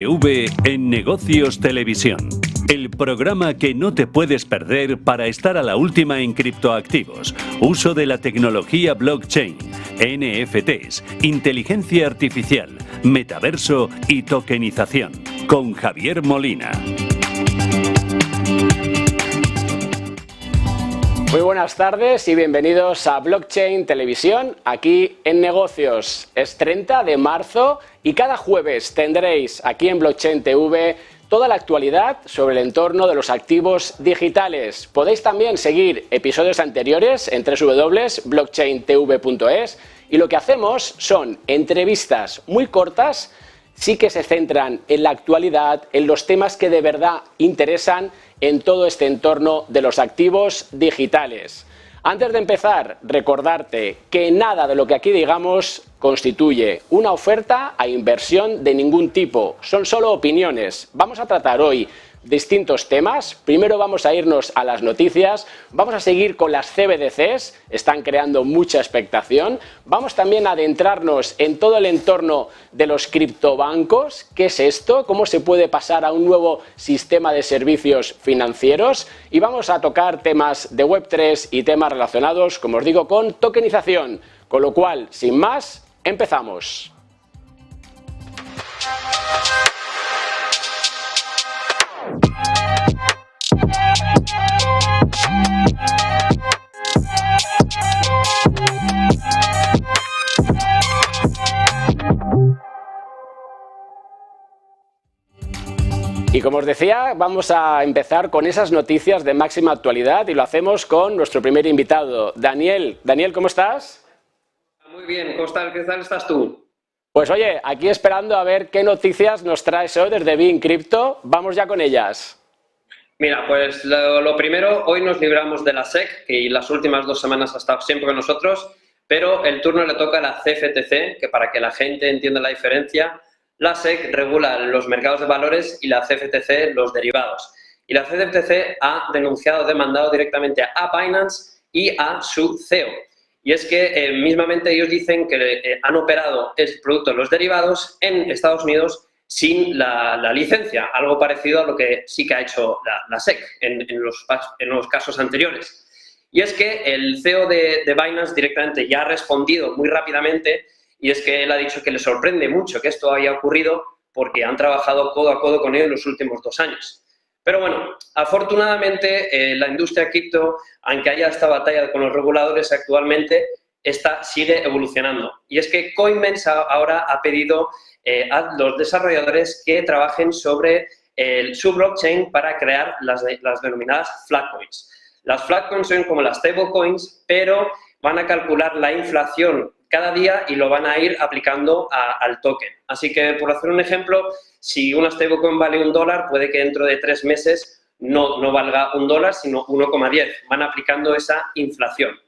V en Negocios Televisión, el programa que no te puedes perder para estar a la última en criptoactivos, uso de la tecnología blockchain, NFTs, inteligencia artificial, metaverso y tokenización, con Javier Molina. Muy buenas tardes y bienvenidos a Blockchain Televisión, aquí en Negocios. Es 30 de marzo y cada jueves tendréis aquí en Blockchain TV toda la actualidad sobre el entorno de los activos digitales. Podéis también seguir episodios anteriores en www.blockchaintv.es y lo que hacemos son entrevistas muy cortas, sí que se centran en la actualidad, en los temas que de verdad interesan en todo este entorno de los activos digitales. Antes de empezar, recordarte que nada de lo que aquí digamos constituye una oferta a inversión de ningún tipo, son solo opiniones. Vamos a tratar hoy distintos temas. Primero vamos a irnos a las noticias, vamos a seguir con las CBDCs, están creando mucha expectación. Vamos también a adentrarnos en todo el entorno de los criptobancos. ¿Qué es esto? ¿Cómo se puede pasar a un nuevo sistema de servicios financieros? Y vamos a tocar temas de Web3 y temas relacionados, como os digo, con tokenización. Con lo cual, sin más, empezamos. Y como os decía, vamos a empezar con esas noticias de máxima actualidad y lo hacemos con nuestro primer invitado, Daniel. Daniel, ¿cómo estás? Muy bien, ¿cómo estás? ¿Qué tal estás tú? Pues oye, aquí esperando a ver qué noticias nos traes hoy desde Bean Crypto. Vamos ya con ellas. Mira, pues lo primero, hoy nos libramos de la SEC, que las últimas 2 semanas ha estado siempre con nosotros, pero el turno le toca a la CFTC, que para que la gente entienda la diferencia, la SEC regula los mercados de valores y la CFTC los derivados. Y la CFTC ha demandado directamente a Binance y a su CEO. Y es que mismamente ellos dicen que han operado el producto de los derivados en Estados Unidos sin la licencia, algo parecido a lo que sí que ha hecho la SEC en los casos anteriores. Y es que el CEO de Binance directamente ya ha respondido muy rápidamente, y es que él ha dicho que le sorprende mucho que esto haya ocurrido porque han trabajado codo a codo con él en los últimos 2 años. Pero bueno, afortunadamente la industria cripto, aunque haya esta batalla con los reguladores actualmente, sigue evolucionando. Y es que Coinbase ahora ha pedido a los desarrolladores que trabajen sobre su blockchain para crear las denominadas flatcoins. Las flatcoins son como las stablecoins, pero van a calcular la inflación cada día y lo van a ir aplicando al token. Así que, por hacer un ejemplo, si una stablecoin vale $1, puede que dentro de 3 meses no valga $1, sino 1,10. Van aplicando esa inflación.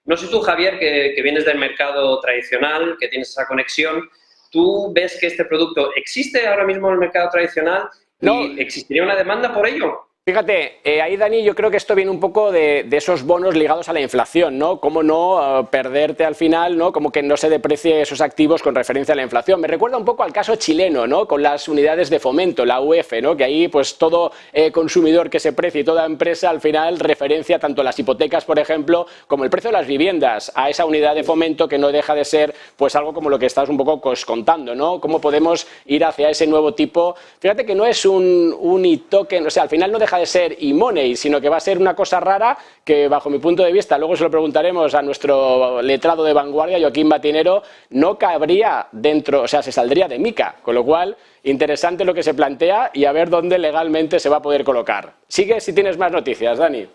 No sé tú, Javier, que vienes del mercado tradicional, que tienes esa conexión, ¿tú ves que este producto existe ahora mismo en el mercado tradicional y existiría una demanda por ello? Fíjate, ahí, Dani, yo creo que esto viene un poco de esos bonos ligados a la inflación, ¿no? Cómo no perderte al final, ¿no? Como que no se deprecien esos activos con referencia a la inflación. Me recuerda un poco al caso chileno, ¿no? Con las unidades de fomento, la UF, ¿no? Que ahí, pues, todo consumidor que se precie y toda empresa, al final, referencia tanto las hipotecas, por ejemplo, como el precio de las viviendas a esa unidad de fomento que no deja de ser, pues, algo como lo que estás un poco contando, ¿no? Cómo podemos ir hacia ese nuevo tipo. Fíjate que no es un e-token, o sea, al final no deja de ser e-money, sino que va a ser una cosa rara que, bajo mi punto de vista, luego se lo preguntaremos a nuestro letrado de vanguardia, Joaquín Batinero, no cabría dentro, o sea, se saldría de MiCA, con lo cual, interesante lo que se plantea y a ver dónde legalmente se va a poder colocar. Sigue si tienes más noticias, Dani.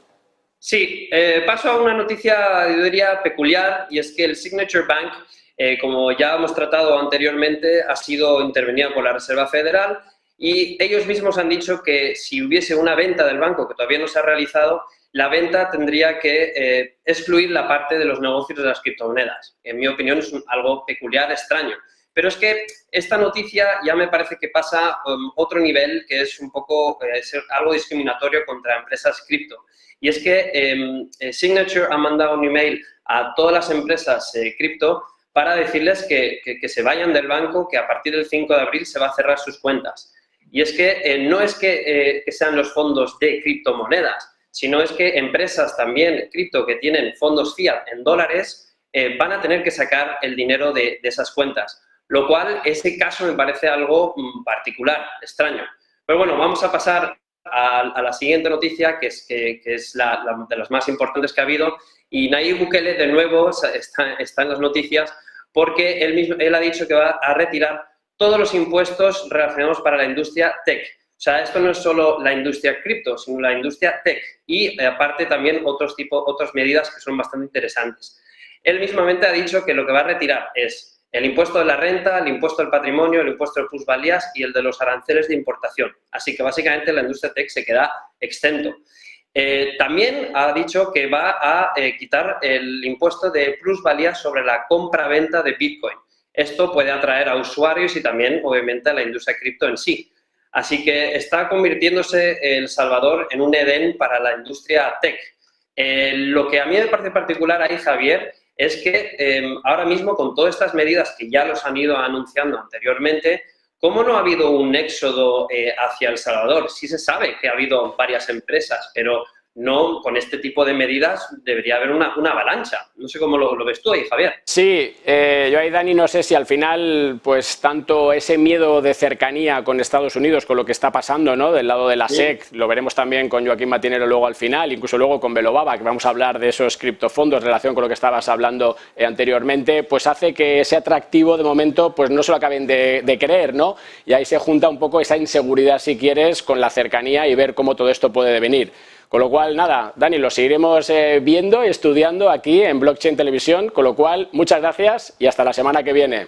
Sí, paso a una noticia, yo diría, peculiar, y es que el Signature Bank, como ya hemos tratado anteriormente, ha sido intervenido por la Reserva Federal. Y ellos mismos han dicho que si hubiese una venta del banco que todavía no se ha realizado, la venta tendría que excluir la parte de los negocios de las criptomonedas. En mi opinión es algo peculiar, extraño. Pero es que esta noticia ya me parece que pasa a otro nivel, que es un poco algo discriminatorio contra empresas cripto. Y es que Signature ha mandado un email a todas las empresas cripto para decirles que se vayan del banco, que a partir del 5 de abril se va a cerrar sus cuentas. Y es que no es que sean los fondos de criptomonedas, sino es que empresas también cripto que tienen fondos fiat en dólares van a tener que sacar el dinero de esas cuentas, lo cual ese caso me parece algo particular, extraño. Pero bueno, vamos a pasar a la siguiente noticia, que es la de las más importantes que ha habido, y Nayib Bukele de nuevo está en las noticias porque él ha dicho que va a retirar todos los impuestos relacionados para la industria tech. O sea, esto no es solo la industria cripto, sino la industria tech y aparte también otras medidas que son bastante interesantes. Él mismamente ha dicho que lo que va a retirar es el impuesto de la renta, el impuesto del patrimonio, el impuesto de plusvalías y el de los aranceles de importación. Así que básicamente la industria tech se queda exento. También ha dicho que va a quitar el impuesto de plusvalías sobre la compra-venta de Bitcoin. Esto puede atraer a usuarios y también, obviamente, a la industria cripto en sí. Así que está convirtiéndose El Salvador en un Edén para la industria tech. Lo que a mí me parece particular ahí, Javier, es que ahora mismo, con todas estas medidas que ya los han ido anunciando anteriormente, ¿cómo no ha habido un éxodo hacia El Salvador? Sí se sabe que ha habido varias empresas, pero no con este tipo de medidas debería haber una avalancha. No sé cómo lo ves tú ahí, Javier. Sí, yo ahí, Dani, no sé si al final, pues tanto ese miedo de cercanía con Estados Unidos, con lo que está pasando, ¿no?, del lado de la SEC, lo veremos también con Joaquín Matinero luego al final, incluso luego con Belobaba, que vamos a hablar de esos criptofondos en relación con lo que estabas hablando anteriormente, pues hace que ese atractivo de momento pues no se lo acaben de creer, ¿no? Y ahí se junta un poco esa inseguridad, si quieres, con la cercanía y ver cómo todo esto puede devenir. Con lo cual, nada, Dani, lo seguiremos viendo y estudiando aquí en Blockchain Televisión, con lo cual, muchas gracias y hasta la semana que viene.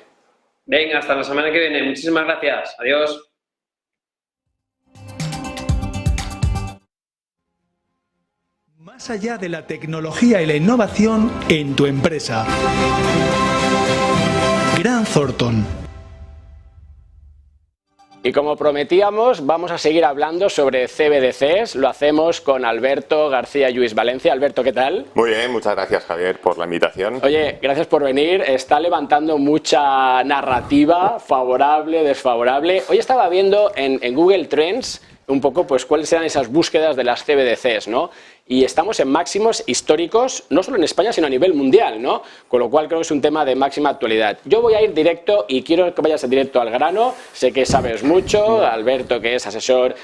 Venga, hasta la semana que viene. Muchísimas gracias. Adiós. Más allá de la tecnología y la innovación en tu empresa. Grant Thornton. Y como prometíamos, vamos a seguir hablando sobre CBDCs. Lo hacemos con Alberto García Lluís Valencia. Alberto, ¿qué tal? Muy bien, muchas gracias, Javier, por la invitación. Oye, gracias por venir. Está levantando mucha narrativa, favorable, desfavorable. Hoy estaba viendo en Google Trends un poco pues cuáles eran esas búsquedas de las CBDCs, ¿no? Y estamos en máximos históricos, no solo en España, sino a nivel mundial, ¿no? Con lo cual creo que es un tema de máxima actualidad. Yo voy a ir directo y quiero que vayas directo al grano. Sé que sabes mucho, Alberto, que es asesor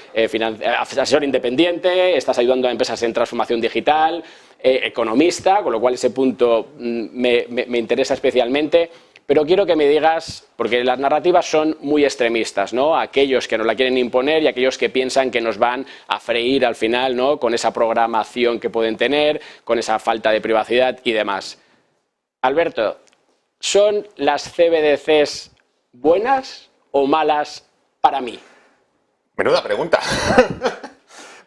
independiente, estás ayudando a empresas en transformación digital, economista, con lo cual ese punto me interesa especialmente. Pero quiero que me digas, porque las narrativas son muy extremistas, ¿no? Aquellos que nos la quieren imponer y aquellos que piensan que nos van a freír al final, ¿no?, con esa programación que pueden tener, con esa falta de privacidad y demás. Alberto, ¿son las CBDCs buenas o malas para mí? Menuda pregunta.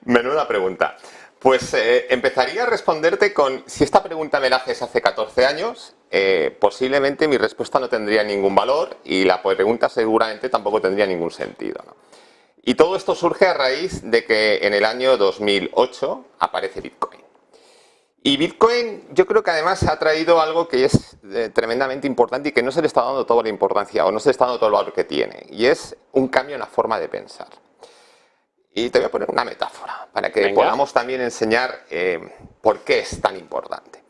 Menuda pregunta. Pues empezaría a responderte con, si esta pregunta me la haces hace 14 años, posiblemente mi respuesta no tendría ningún valor y la pregunta seguramente tampoco tendría ningún sentido, ¿no? Y todo esto surge a raíz de que en el año 2008 aparece Bitcoin. Y Bitcoin yo creo que además ha traído algo que es tremendamente importante y que no se le está dando toda la importancia o no se le está dando todo el valor que tiene, y es un cambio en la forma de pensar. Y te voy a poner una metáfora para que podamos también enseñar por qué es tan importante.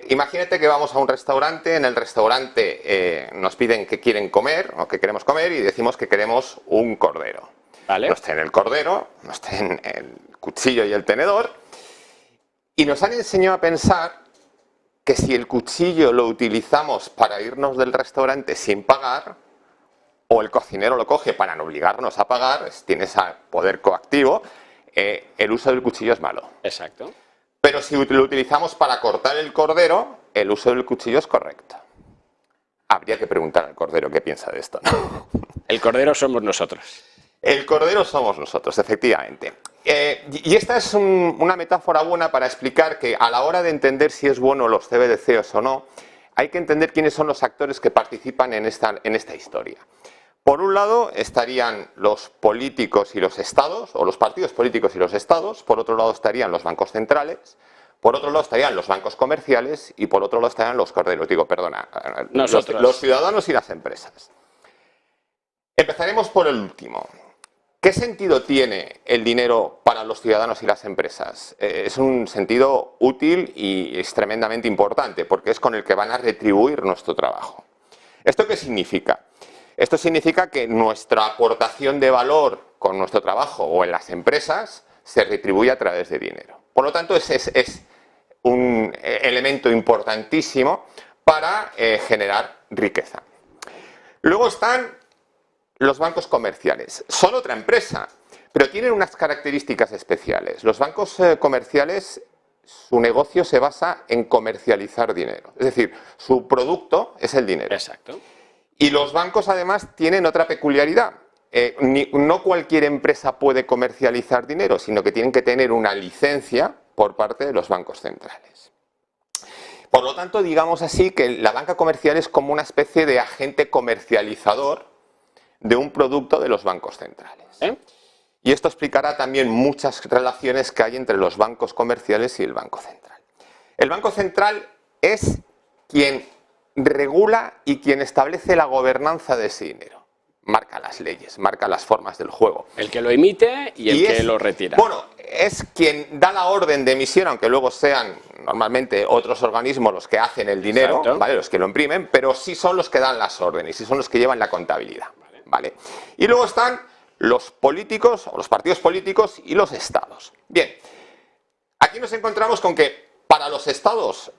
Imagínate que vamos a un restaurante, en el restaurante nos piden que quieren comer o que queremos comer y decimos que queremos un cordero. ¿Vale? Nos traen el cordero, nos traen el cuchillo y el tenedor y nos han enseñado a pensar que si el cuchillo lo utilizamos para irnos del restaurante sin pagar, o el cocinero lo coge para no obligarnos a pagar, tiene ese poder coactivo, el uso del cuchillo es malo. Exacto. Pero si lo utilizamos para cortar el cordero, el uso del cuchillo es correcto. Habría que preguntar al cordero qué piensa de esto, ¿no? El cordero somos nosotros. El cordero somos nosotros, efectivamente. Y esta es una metáfora buena para explicar que a la hora de entender si es bueno los CBDCs o no, hay que entender quiénes son los actores que participan en esta historia. Por un lado estarían los políticos y los estados, o los partidos políticos y los estados. Por otro lado estarían los bancos centrales. Por otro lado estarían los bancos comerciales. Y por otro lado estarían los corderos. Los ciudadanos y las empresas. Empezaremos por el último. ¿Qué sentido tiene el dinero para los ciudadanos y las empresas? Es un sentido útil y es tremendamente importante porque es con el que van a retribuir nuestro trabajo. ¿Esto qué significa? Esto significa que nuestra aportación de valor con nuestro trabajo o en las empresas se retribuye a través de dinero. Por lo tanto, es un elemento importantísimo para generar riqueza. Luego están los bancos comerciales. Son otra empresa, pero tienen unas características especiales. Los bancos comerciales, su negocio se basa en comercializar dinero. Es decir, su producto es el dinero. Exacto. Y los bancos además tienen otra peculiaridad. No cualquier empresa puede comercializar dinero, sino que tienen que tener una licencia por parte de los bancos centrales. Por lo tanto, digamos así que la banca comercial es como una especie de agente comercializador de un producto de los bancos centrales. Y esto explicará también muchas relaciones que hay entre los bancos comerciales y el Banco Central. El Banco Central es quien regula y quien establece la gobernanza de ese dinero. Marca las leyes, marca las formas del juego. El que lo emite y el que lo retira. Bueno, es quien da la orden de emisión, aunque luego sean normalmente otros organismos los que hacen el dinero, ¿vale? Los que lo imprimen, pero sí son los que dan las órdenes y son los que llevan la contabilidad. ¿Vale? Y luego están los políticos, o los partidos políticos y los estados. Bien, aquí nos encontramos con que para los estados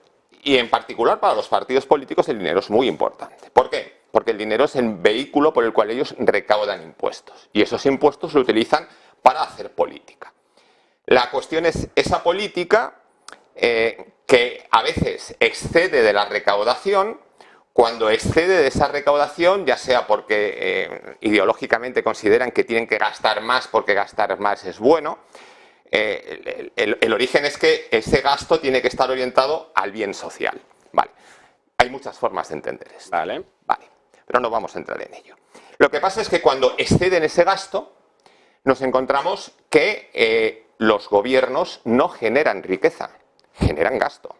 y en particular para los partidos políticos el dinero es muy importante. ¿Por qué? Porque el dinero es el vehículo por el cual ellos recaudan impuestos y esos impuestos lo utilizan para hacer política. La cuestión es esa política que a veces excede de la recaudación. Cuando excede de esa recaudación, ya sea porque ideológicamente consideran que tienen que gastar más porque gastar más es bueno, el origen es que ese gasto tiene que estar orientado al bien social. Vale. Hay muchas formas de entender esto. Vale. Pero no vamos a entrar en ello. Lo que pasa es que cuando exceden ese gasto, nos encontramos que los gobiernos no generan riqueza, generan gasto.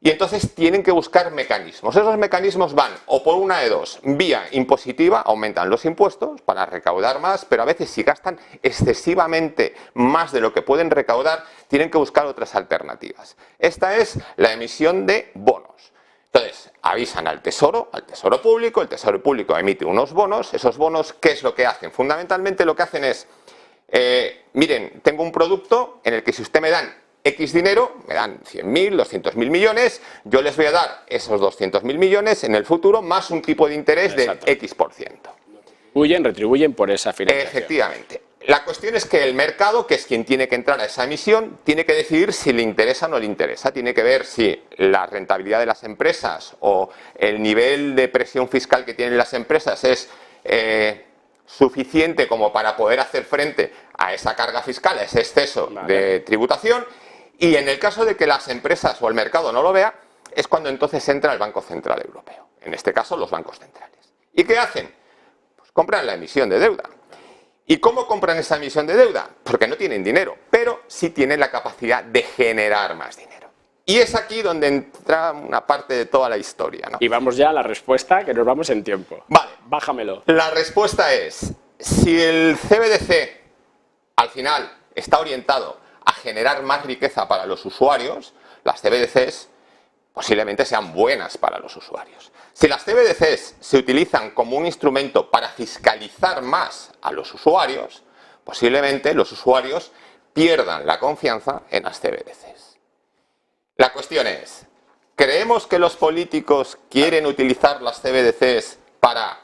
Y entonces tienen que buscar mecanismos. Esos mecanismos van o por una de dos, vía impositiva, aumentan los impuestos para recaudar más, pero a veces si gastan excesivamente más de lo que pueden recaudar, tienen que buscar otras alternativas. Esta es la emisión de bonos. Entonces, avisan al Tesoro Público, el Tesoro Público emite unos bonos. Esos bonos, ¿qué es lo que hacen? Fundamentalmente lo que hacen es, miren, tengo un producto en el que si usted me dan X dinero, me dan 100.000, 200.000 millones, yo les voy a dar esos 200.000 millones en el futuro más un tipo de interés de X%. Retribuyen por esa financiación. Efectivamente. La cuestión es que el mercado, que es quien tiene que entrar a esa emisión, tiene que decidir si le interesa o no le interesa. Tiene que ver si la rentabilidad de las empresas o el nivel de presión fiscal que tienen las empresas es suficiente como para poder hacer frente a esa carga fiscal, a ese exceso de tributación. Y en el caso de que las empresas o el mercado no lo vea, es cuando entonces entra el Banco Central Europeo. En este caso, los bancos centrales. ¿Y qué hacen? Pues compran la emisión de deuda. ¿Y cómo compran esa emisión de deuda? Porque no tienen dinero, pero sí tienen la capacidad de generar más dinero. Y es aquí donde entra una parte de toda la historia, ¿no? Y vamos ya a la respuesta, que nos vamos en tiempo. Vale. Bájamelo. La respuesta es, si el CBDC al final está orientado a generar más riqueza para los usuarios, las CBDCs posiblemente sean buenas para los usuarios. Si las CBDCs se utilizan como un instrumento para fiscalizar más a los usuarios, posiblemente los usuarios pierdan la confianza en las CBDCs. La cuestión es, ¿creemos que los políticos quieren utilizar las CBDCs para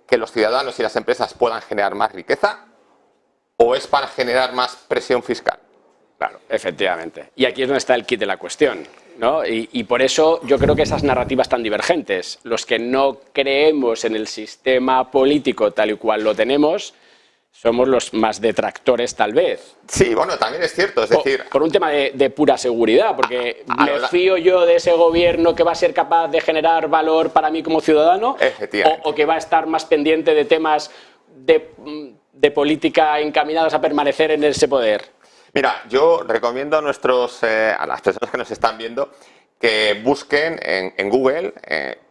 que los ciudadanos y las empresas puedan generar más riqueza? ¿O es para generar más presión fiscal? Claro, efectivamente. Y aquí es donde está el kit de la cuestión, ¿no? Y por eso yo creo que esas narrativas tan divergentes, los que no creemos en el sistema político tal y cual lo tenemos, somos los más detractores tal vez. Sí, bueno, también es cierto, es decir... Por un tema de pura seguridad, porque ¿me fío yo de ese gobierno que va a ser capaz de generar valor para mí como ciudadano? Efectivamente. ¿O que va a estar más pendiente de temas de política encaminados a permanecer en ese poder? Mira, yo recomiendo a las personas que nos están viendo que busquen en Google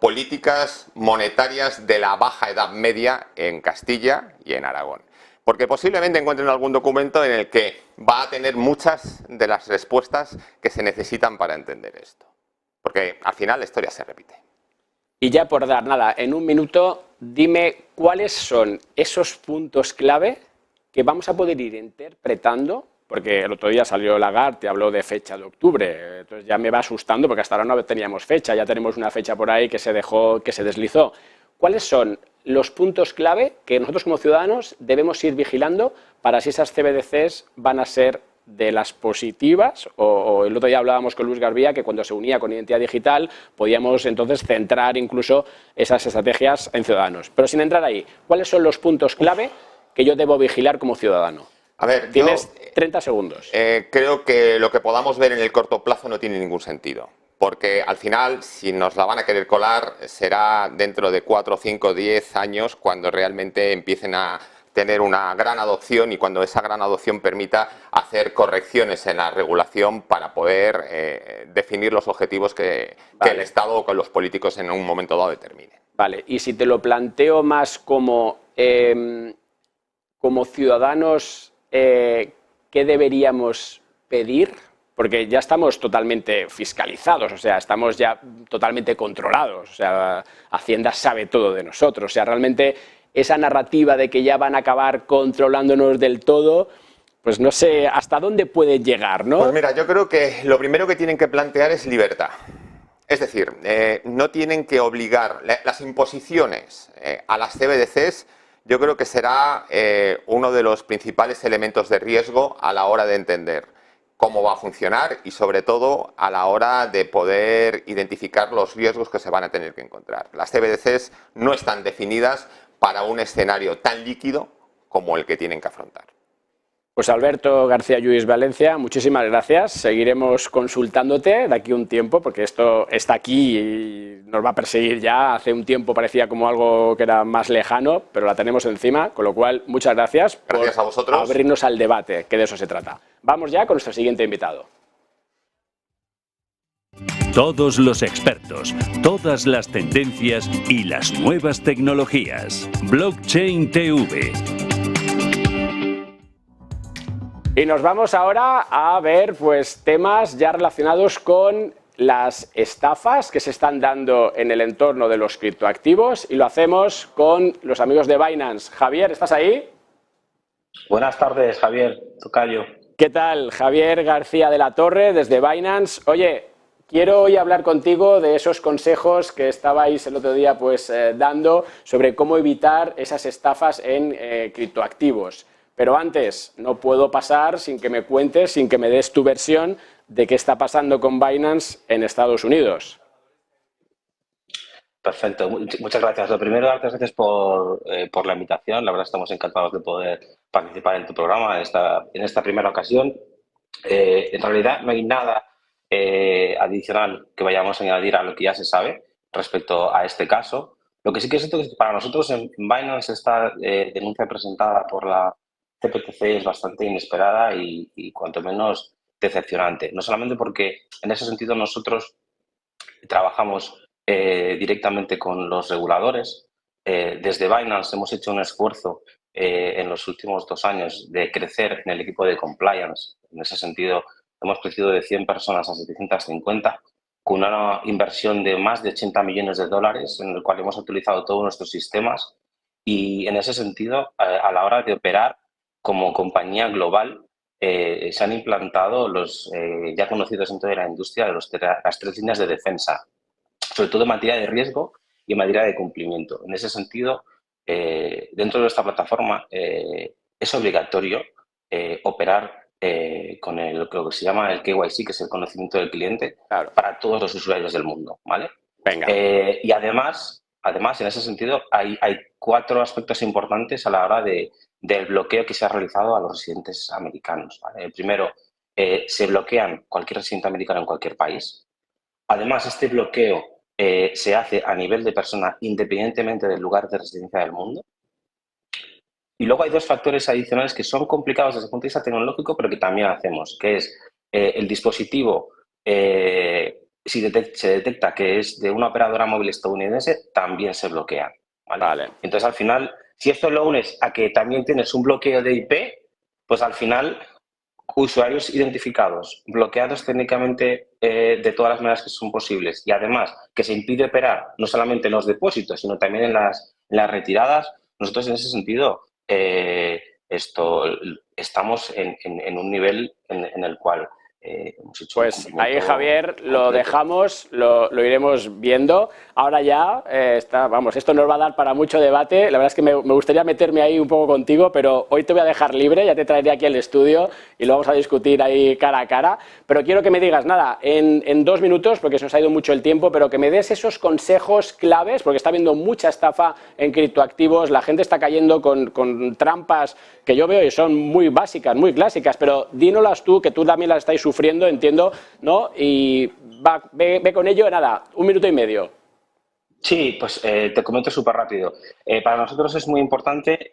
políticas monetarias de la Baja Edad Media en Castilla y en Aragón. porque posiblemente encuentren algún documento en el que va a tener muchas de las respuestas que se necesitan para entender esto. Porque al final la historia se repite. Y ya por dar nada, en un minuto, dime cuáles son esos puntos clave que vamos a poder ir interpretando, porque el otro día salió Lagarde y habló de fecha de octubre, entonces ya me va asustando porque hasta ahora no teníamos fecha, ya tenemos una fecha por ahí que se deslizó. ¿Cuáles son los puntos clave que nosotros como ciudadanos debemos ir vigilando para si esas CBDCs van a ser de las positivas? O el otro día hablábamos con Luis Garbía que cuando se unía con identidad digital podíamos entonces centrar incluso esas estrategias en ciudadanos. Pero sin entrar ahí, ¿cuáles son los puntos clave que yo debo vigilar como ciudadano? A ver, tienes 30 segundos. Creo que lo que podamos ver en el corto plazo no tiene ningún sentido. Porque al final, si nos la van a querer colar, será dentro de 4, 5, 10 años cuando realmente empiecen a tener una gran adopción y cuando esa gran adopción permita hacer correcciones en la regulación para poder definir los objetivos que el Estado o que los políticos en un momento dado determinen. Vale, y si te lo planteo más como ciudadanos, ¿qué deberíamos pedir? Porque ya estamos totalmente fiscalizados, o sea, estamos ya totalmente controlados, o sea, Hacienda sabe todo de nosotros, o sea, realmente esa narrativa de que ya van a acabar controlándonos del todo, pues no sé hasta dónde puede llegar, ¿no? Pues mira, yo creo que lo primero que tienen que plantear es libertad. Es decir, no tienen que obligar las imposiciones a las CBDCs. Yo creo que será uno de los principales elementos de riesgo a la hora de entender cómo va a funcionar y sobre todo a la hora de poder identificar los riesgos que se van a tener que encontrar. Las CBDCs no están definidas para un escenario tan líquido como el que tienen que afrontar. Pues Alberto García Lluís Valencia, muchísimas gracias. Seguiremos consultándote de aquí a un tiempo, porque esto está aquí y nos va a perseguir ya. Hace un tiempo parecía como algo que era más lejano, pero la tenemos encima, con lo cual muchas gracias, gracias a vosotros por abrirnos al debate, que de eso se trata. Vamos ya con nuestro siguiente invitado. Todos los expertos, todas las tendencias y las nuevas tecnologías. Blockchain TV. Y nos vamos ahora a ver pues, temas ya relacionados con las estafas que se están dando en el entorno de los criptoactivos y lo hacemos con los amigos de Binance. Javier, ¿estás ahí? Buenas tardes, Javier, tocayo. ¿Qué tal? Javier García de la Torre, desde Binance. Oye, quiero hoy hablar contigo de esos consejos que estabais el otro día pues, dando sobre cómo evitar esas estafas en criptoactivos. Pero antes, no puedo pasar sin que me cuentes, sin que me des tu versión de qué está pasando con Binance en Estados Unidos. Perfecto, muchas gracias. Lo primero, darte las gracias por la invitación. La verdad estamos encantados de poder participar en tu programa en esta primera ocasión. En realidad no hay nada adicional que vayamos a añadir a lo que ya se sabe respecto a este caso. Lo que sí que es cierto es que para nosotros en Binance esta denuncia presentada por la CPTC es bastante inesperada y cuanto menos decepcionante. No solamente porque en ese sentido nosotros trabajamos directamente con los reguladores. Desde Binance hemos hecho un esfuerzo en los últimos 2 años de crecer en el equipo de compliance. En ese sentido hemos crecido de 100 personas a 750 con una inversión de más de 80 millones de dólares en el cual hemos utilizado todos nuestros sistemas y en ese sentido a la hora de operar como compañía global se han implantado los ya conocidos dentro de la industria de las 3 líneas de defensa, sobre todo en materia de riesgo y en materia de cumplimiento. En ese sentido, dentro de esta plataforma es obligatorio operar con lo que se llama el KYC, que es el conocimiento del cliente, claro, para todos los usuarios del mundo, ¿vale? Venga. Y además, en ese sentido, hay 4 aspectos importantes a la hora del bloqueo que se ha realizado a los residentes americanos, ¿vale? Primero, se bloquean cualquier residente americano en cualquier país. Además, este bloqueo se hace a nivel de persona independientemente del lugar de residencia del mundo. Y luego hay 2 factores adicionales que son complicados desde el punto de vista tecnológico, pero que también hacemos, que es el dispositivo, si se detecta que es de una operadora móvil estadounidense, también se bloquea, ¿vale? Vale. Entonces, al final, Si esto lo unes a que también tienes un bloqueo de IP, pues al final usuarios identificados, bloqueados técnicamente de todas las maneras que son posibles y además que se impide operar no solamente en los depósitos, sino también en las retiradas, nosotros en ese sentido estamos en un nivel en el cual hemos hecho pues ahí, Javier, lo dejamos, lo iremos viendo. Ahora ya, vamos, esto nos va a dar para mucho debate. La verdad es que me gustaría meterme ahí un poco contigo, pero hoy te voy a dejar libre, ya te traeré aquí al estudio y lo vamos a discutir ahí cara a cara. Pero quiero que me digas, nada, en 2 minutos, porque se nos ha ido mucho el tiempo, pero que me des esos consejos claves, porque está habiendo mucha estafa en criptoactivos, la gente está cayendo con trampas que yo veo y son muy básicas, muy clásicas, pero dínolas tú, que tú también las estáis sufriendo, entiendo, ¿no? Y ve con ello, nada, 1 minuto y medio. Sí, pues te comento súper rápido. Para nosotros es muy importante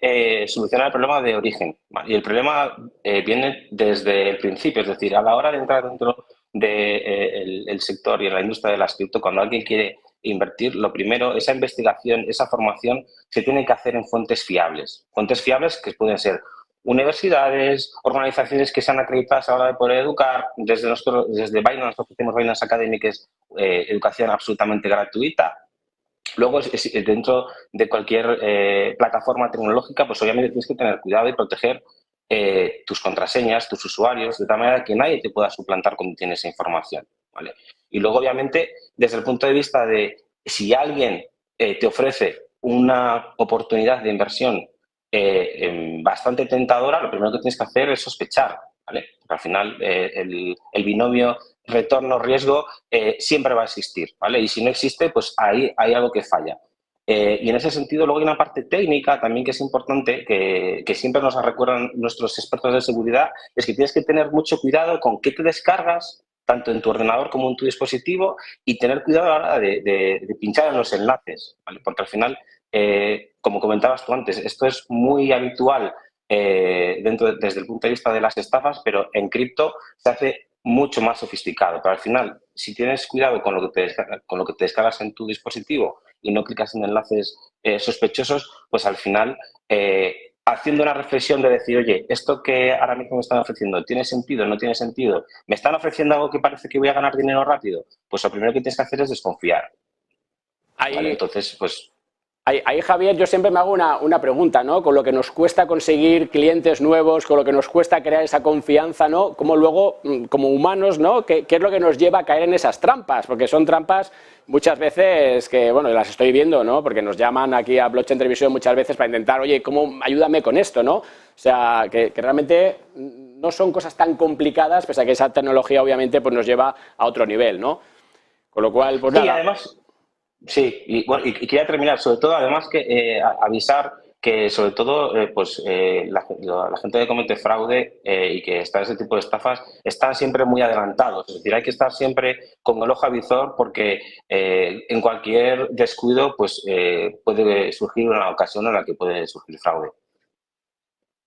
solucionar el problema de origen, ¿vale? Y el problema viene desde el principio, es decir, a la hora de entrar dentro del sector y en la industria de las cripto, cuando alguien quiere invertir, lo primero, esa investigación, esa formación se tiene que hacer en fuentes fiables que pueden ser universidades, organizaciones que sean acreditadas a la hora de poder educar. Desde Binance ofrecemos Binance Academy, que es educación absolutamente gratuita. Luego, dentro de cualquier plataforma tecnológica, pues obviamente tienes que tener cuidado y proteger tus contraseñas, tus usuarios, de tal manera que nadie te pueda suplantar cuando tienes esa información, ¿vale? Y luego, obviamente, desde el punto de vista de si alguien te ofrece una oportunidad de inversión bastante tentadora, lo primero que tienes que hacer es sospechar, ¿vale? Porque al final el binomio retorno-riesgo siempre va a existir, ¿vale? Y si no existe, pues ahí hay algo que falla. Y en ese sentido, luego hay una parte técnica también que es importante, que siempre nos recuerdan nuestros expertos de seguridad, es que tienes que tener mucho cuidado con qué te descargas, tanto en tu ordenador como en tu dispositivo, y tener cuidado a la hora de pinchar en los enlaces, ¿vale? Porque al final, como comentabas tú antes, esto es muy habitual desde el punto de vista de las estafas, pero en cripto se hace mucho más sofisticado. Pero al final, si tienes cuidado con lo que te descargas en tu dispositivo y no clicas en enlaces sospechosos, pues al final, haciendo una reflexión de decir, oye, esto que ahora mismo me están ofreciendo, ¿tiene sentido? ¿No tiene sentido? ¿Me están ofreciendo algo que parece que voy a ganar dinero rápido? Pues lo primero que tienes que hacer es desconfiar. ¿Vale? Entonces, pues... Ahí, Javier, yo siempre me hago una pregunta, ¿no? Con lo que nos cuesta conseguir clientes nuevos, con lo que nos cuesta crear esa confianza, ¿no? Como luego, como humanos, ¿no? ¿Qué es lo que nos lleva a caer en esas trampas? Porque son trampas muchas veces que, bueno, las estoy viendo, ¿no? Porque nos llaman aquí a Blockchain Televisión muchas veces para intentar, oye, ayúdame con esto, ¿no? O sea, que realmente no son cosas tan complicadas, pese a que esa tecnología, obviamente, pues nos lleva a otro nivel, ¿no? Con lo cual, pues nada. Sí, además... Sí, y quería terminar, sobre todo, además, que avisar que, sobre todo, la gente que comete fraude y que está en ese tipo de estafas están siempre muy adelantados. Es decir, hay que estar siempre con el ojo avizor porque en cualquier descuido pues puede surgir una ocasión en la que puede surgir fraude.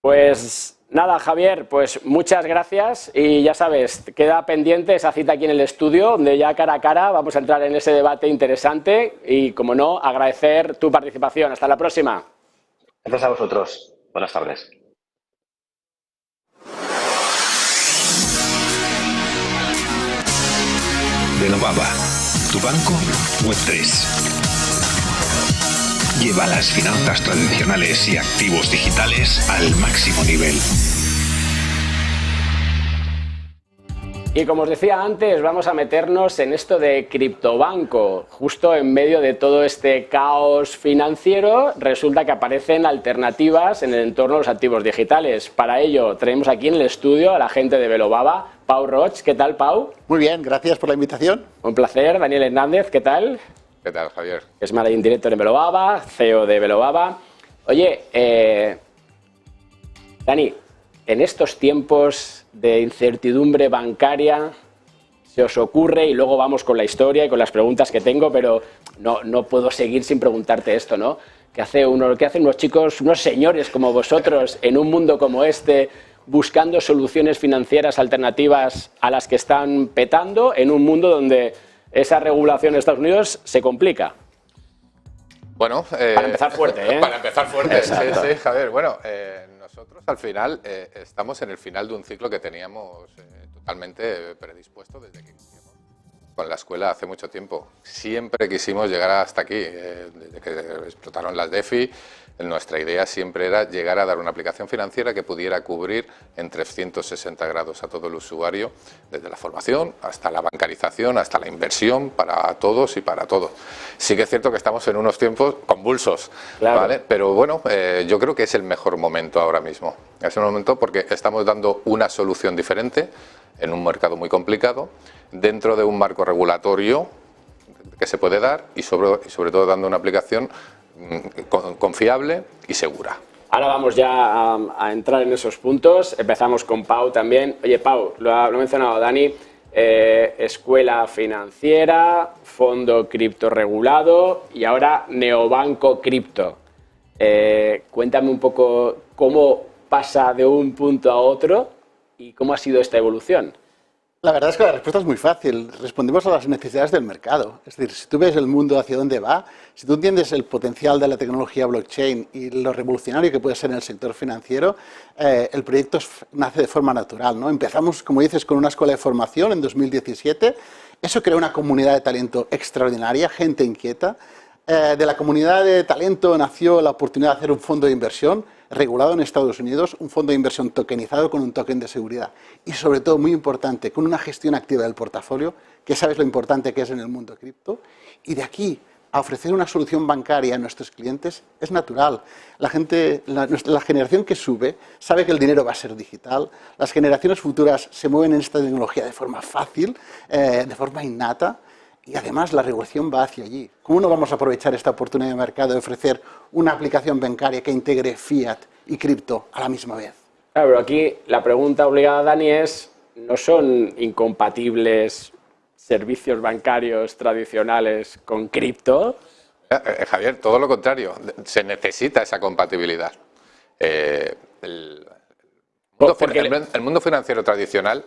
Pues nada, Javier, pues muchas gracias y ya sabes, queda pendiente esa cita aquí en el estudio donde ya cara a cara vamos a entrar en ese debate interesante y, como no, agradecer tu participación. Hasta la próxima. Gracias a vosotros. Buenas tardes. Velobaba, tu banco Web3. Lleva las finanzas tradicionales y activos digitales al máximo nivel. Y como os decía antes, vamos a meternos en esto de criptobanco. Justo en medio de todo este caos financiero, resulta que aparecen alternativas en el entorno de los activos digitales. Para ello, traemos aquí en el estudio a la gente de Velobaba, Pau Roig. ¿Qué tal, Pau? Muy bien, gracias por la invitación. Un placer. Daniel Hernández, ¿qué tal? ¿Qué tal, Javier? Es Managing Director en Velobaba, CEO de Velobaba. Oye, Dani, en estos tiempos de incertidumbre bancaria, ¿se os ocurre, y luego vamos con la historia y con las preguntas que tengo, pero no puedo seguir sin preguntarte esto, ¿no? ¿Qué hacen unos chicos, unos señores como vosotros en un mundo como este, buscando soluciones financieras alternativas a las que están petando en un mundo donde esa regulación de Estados Unidos se complica? Bueno, para empezar fuerte, ¿eh? Para empezar fuerte, sí, Javier. Bueno, nosotros al final estamos en el final de un ciclo que teníamos totalmente predispuesto desde que iniciamos con la escuela hace mucho tiempo. Siempre quisimos llegar hasta aquí, desde que explotaron las DeFi. Nuestra idea siempre era llegar a dar una aplicación financiera que pudiera cubrir en 360 grados a todo el usuario, desde la formación hasta la bancarización, hasta la inversión, para todos y para todos. Sí que es cierto que estamos en unos tiempos convulsos, claro, ¿vale? Pero bueno, yo creo que es el mejor momento ahora mismo. Es el momento porque estamos dando una solución diferente en un mercado muy complicado, dentro de un marco regulatorio que se puede dar y sobre todo dando una aplicación confiable y segura. Ahora vamos ya a entrar en esos puntos. Empezamos con Pau también. Oye, Pau, lo ha mencionado Dani, escuela financiera, fondo cripto regulado y ahora neobanco cripto. Cuéntame un poco cómo pasa de un punto a otro y cómo ha sido esta evolución. La verdad es que la respuesta es muy fácil. Respondemos a las necesidades del mercado. Es decir, si tú ves el mundo hacia dónde va, si tú entiendes el potencial de la tecnología blockchain y lo revolucionario que puede ser en el sector financiero, el proyecto nace de forma natural, ¿no? Empezamos, como dices, con una escuela de formación en 2017. Eso creó una comunidad de talento extraordinaria, gente inquieta. De la comunidad de talento nació la oportunidad de hacer un fondo de inversión regulado en Estados Unidos, un fondo de inversión tokenizado con un token de seguridad y sobre todo, muy importante, con una gestión activa del portafolio, que sabes lo importante que es en el mundo cripto, y de aquí a ofrecer una solución bancaria a nuestros clientes es natural. La gente, la generación que sube sabe que el dinero va a ser digital, las generaciones futuras se mueven en esta tecnología de forma fácil, de forma innata, y además la regulación va hacia allí. ¿Cómo no vamos a aprovechar esta oportunidad de mercado de ofrecer una aplicación bancaria que integre fiat y cripto a la misma vez? Claro, pero aquí la pregunta obligada, Dani, es, ¿no son incompatibles servicios bancarios tradicionales con cripto? Javier, todo lo contrario. Se necesita esa compatibilidad. El mundo financiero tradicional,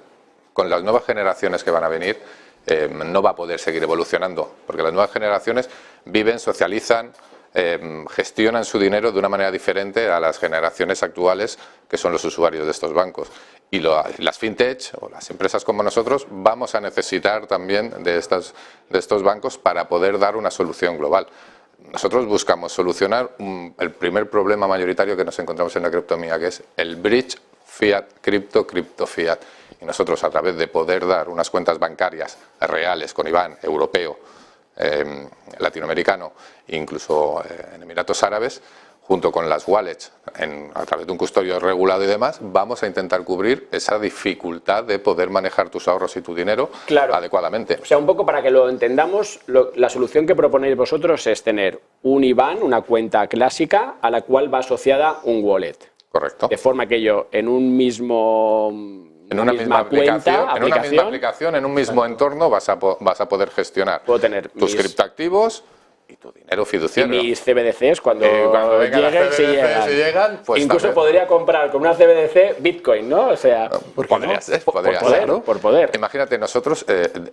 con las nuevas generaciones que van a venir, no va a poder seguir evolucionando, porque las nuevas generaciones viven, socializan, gestionan su dinero de una manera diferente a las generaciones actuales, que son los usuarios de estos bancos. Y las fintech o las empresas como nosotros vamos a necesitar también de estos bancos para poder dar una solución global. Nosotros buscamos solucionar el primer problema mayoritario que nos encontramos en la criptomoneda, que es el bridge fiat-cripto, cripto-fiat. Y nosotros, a través de poder dar unas cuentas bancarias reales con IBAN europeo, latinoamericano e incluso en Emiratos Árabes, junto con las wallets, a través de un custodio regulado y demás, vamos a intentar cubrir esa dificultad de poder manejar tus ahorros y tu dinero adecuadamente. O sea, un poco para que lo entendamos, la solución que proponéis vosotros es tener un IBAN, una cuenta clásica, a la cual va asociada un wallet. Correcto. De forma que yo, en un mismo... En una misma aplicación, en un mismo entorno, vas a poder gestionar tus criptoactivos y tu dinero fiduciario. Y mis CBDCs cuando lleguen, si llegan, pues incluso también podría comprar con una CBDC Bitcoin, ¿no? O sea, podría ser. Por poder. Imagínate, nosotros,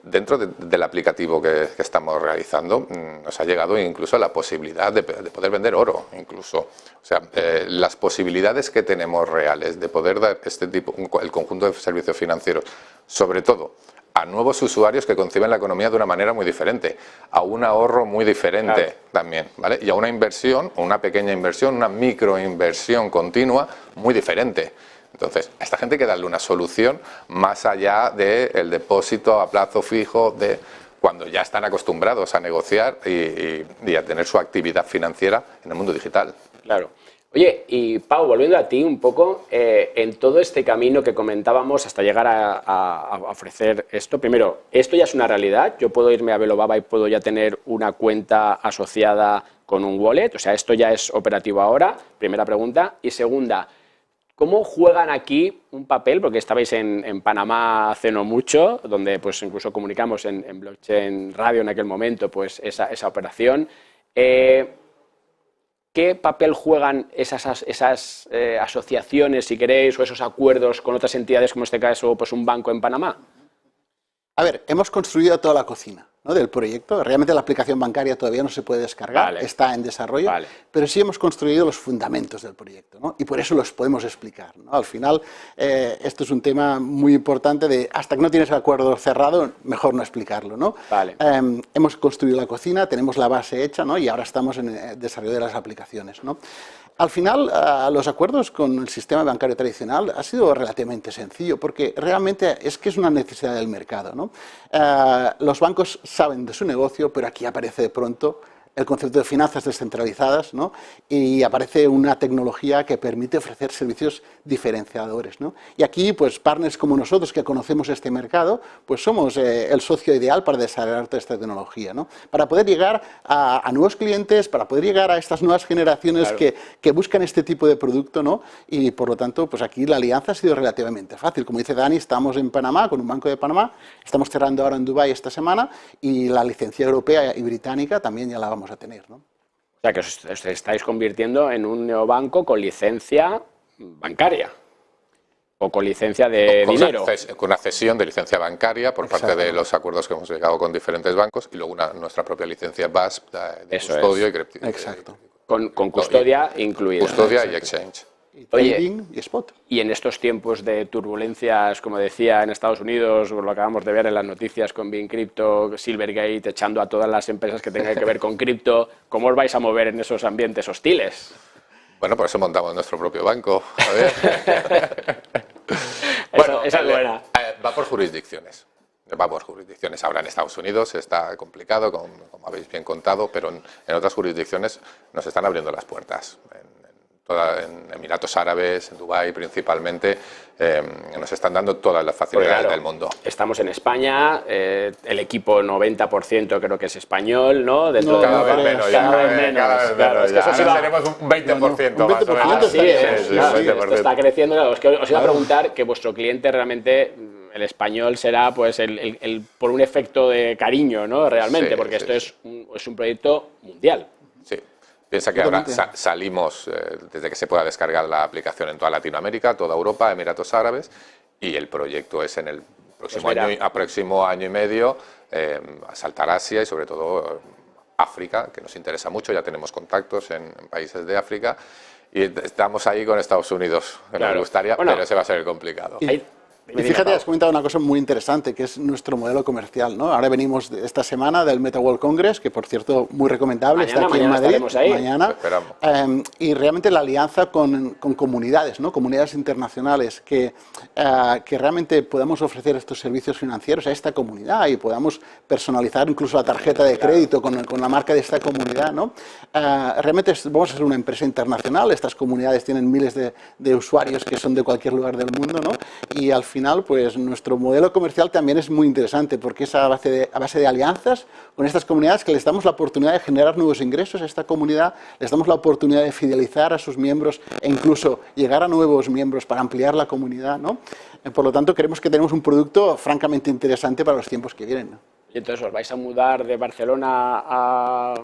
dentro del aplicativo que estamos realizando, nos ha llegado incluso la posibilidad de poder vender oro, incluso. O sea, las posibilidades que tenemos reales de poder dar el conjunto de servicios financieros, sobre todo a nuevos usuarios que conciben la economía de una manera muy diferente, a un ahorro muy diferente también, ¿vale? Y a una inversión, una pequeña inversión, una microinversión continua muy diferente. Entonces, a esta gente hay que darle una solución más allá del depósito a plazo fijo, de cuando ya están acostumbrados a negociar y a tener su actividad financiera en el mundo digital. Claro. Oye, y Pau, volviendo a ti un poco, en todo este camino que comentábamos hasta llegar a ofrecer esto, primero, ¿esto ya es una realidad? ¿Yo puedo irme a Velobaba y puedo ya tener una cuenta asociada con un wallet? O sea, ¿esto ya es operativo ahora? Primera pregunta. Y segunda, ¿cómo juegan aquí un papel? Porque estabais en Panamá hace no mucho, donde pues incluso comunicamos en Blockchain Radio en aquel momento pues esa operación. ¿Qué papel juegan esas asociaciones, si queréis, o esos acuerdos con otras entidades, como en este caso pues un banco en Panamá? A ver, hemos construido toda la cocina, ¿no?, del proyecto. Realmente la aplicación bancaria todavía no se puede descargar, está en desarrollo, pero sí hemos construido los fundamentos del proyecto, ¿no?, y por eso los podemos explicar, ¿no? Al final, esto es un tema muy importante de hasta que no tienes el acuerdo cerrado, mejor no explicarlo, ¿no? Hemos construido la cocina, tenemos la base hecha, ¿no?, y ahora estamos en el desarrollo de las aplicaciones, ¿no? Al final, los acuerdos con el sistema bancario tradicional ha sido relativamente sencillo, porque realmente es que es una necesidad del mercado, ¿no? Los bancos saben de su negocio, pero aquí aparece de pronto el concepto de finanzas descentralizadas, ¿no?, y aparece una tecnología que permite ofrecer servicios diferenciadores, ¿no? Y aquí, pues, partners como nosotros que conocemos este mercado, pues somos el socio ideal para desarrollar toda esta tecnología, ¿no?, para poder llegar a nuevos clientes, para poder llegar a estas nuevas generaciones que buscan este tipo de producto, ¿no? Y por lo tanto, pues aquí la alianza ha sido relativamente fácil. Como dice Dani, estamos en Panamá con un banco de Panamá, estamos cerrando ahora en Dubái esta semana y la licencia europea y británica también ya la vamos a tener, ¿no? O sea, que os estáis convirtiendo en un neobanco con licencia bancaria o con licencia de dinero. Con una cesión de licencia bancaria por parte de los acuerdos que hemos llegado con diferentes bancos y luego nuestra propia licencia BASP de custodio y cripto. Exacto. Con custodia incluida. Custodia y exchange. Trading y spot. Y en estos tiempos de turbulencias, como decía, en Estados Unidos, lo acabamos de ver en las noticias con BitCrypto, Silvergate, echando a todas las empresas que tengan que ver con cripto, ¿cómo os vais a mover en esos ambientes hostiles? Bueno, por eso montamos nuestro propio banco. A ver. Bueno, esa es buena. Va por jurisdicciones. Ahora en Estados Unidos está complicado, como habéis bien contado, pero en otras jurisdicciones nos están abriendo las puertas. En Emiratos Árabes, en Dubái principalmente, nos están dando todas las facilidades del mundo. Estamos en España, el equipo 90% creo que es español, ¿no? Cada vez menos. Ahora seremos un 20% más o menos. Sí, esto está creciendo. Os iba a preguntar que vuestro cliente realmente, el español, será pues por un efecto de cariño, ¿no? Realmente, porque esto es un proyecto mundial. Piensa que ahora salimos, desde que se pueda descargar la aplicación en toda Latinoamérica, toda Europa, Emiratos Árabes, y el proyecto es en el próximo año y medio saltar a Asia y sobre todo África, que nos interesa mucho, ya tenemos contactos en países de África, y estamos ahí con Estados Unidos, que nos gustaría, pero ese va a ser complicado. Y fíjate, has comentado una cosa muy interesante, que es nuestro modelo comercial, ¿no? Ahora venimos esta semana del Meta World Congress, que por cierto, muy recomendable, está aquí en Madrid, mañana. Y realmente la alianza con comunidades, ¿no?, comunidades internacionales, que realmente podamos ofrecer estos servicios financieros a esta comunidad y podamos personalizar incluso la tarjeta de crédito con la marca de esta comunidad, ¿no? Realmente vamos a ser una empresa internacional, estas comunidades tienen miles de usuarios que son de cualquier lugar del mundo, ¿no? Y al final, pues nuestro modelo comercial también es muy interesante porque es a base de alianzas con estas comunidades que les damos la oportunidad de generar nuevos ingresos a esta comunidad, les damos la oportunidad de fidelizar a sus miembros e incluso llegar a nuevos miembros para ampliar la comunidad, ¿no? Por lo tanto, creemos que tenemos un producto francamente interesante para los tiempos que vienen, ¿no? Y entonces, ¿os vais a mudar de Barcelona a...?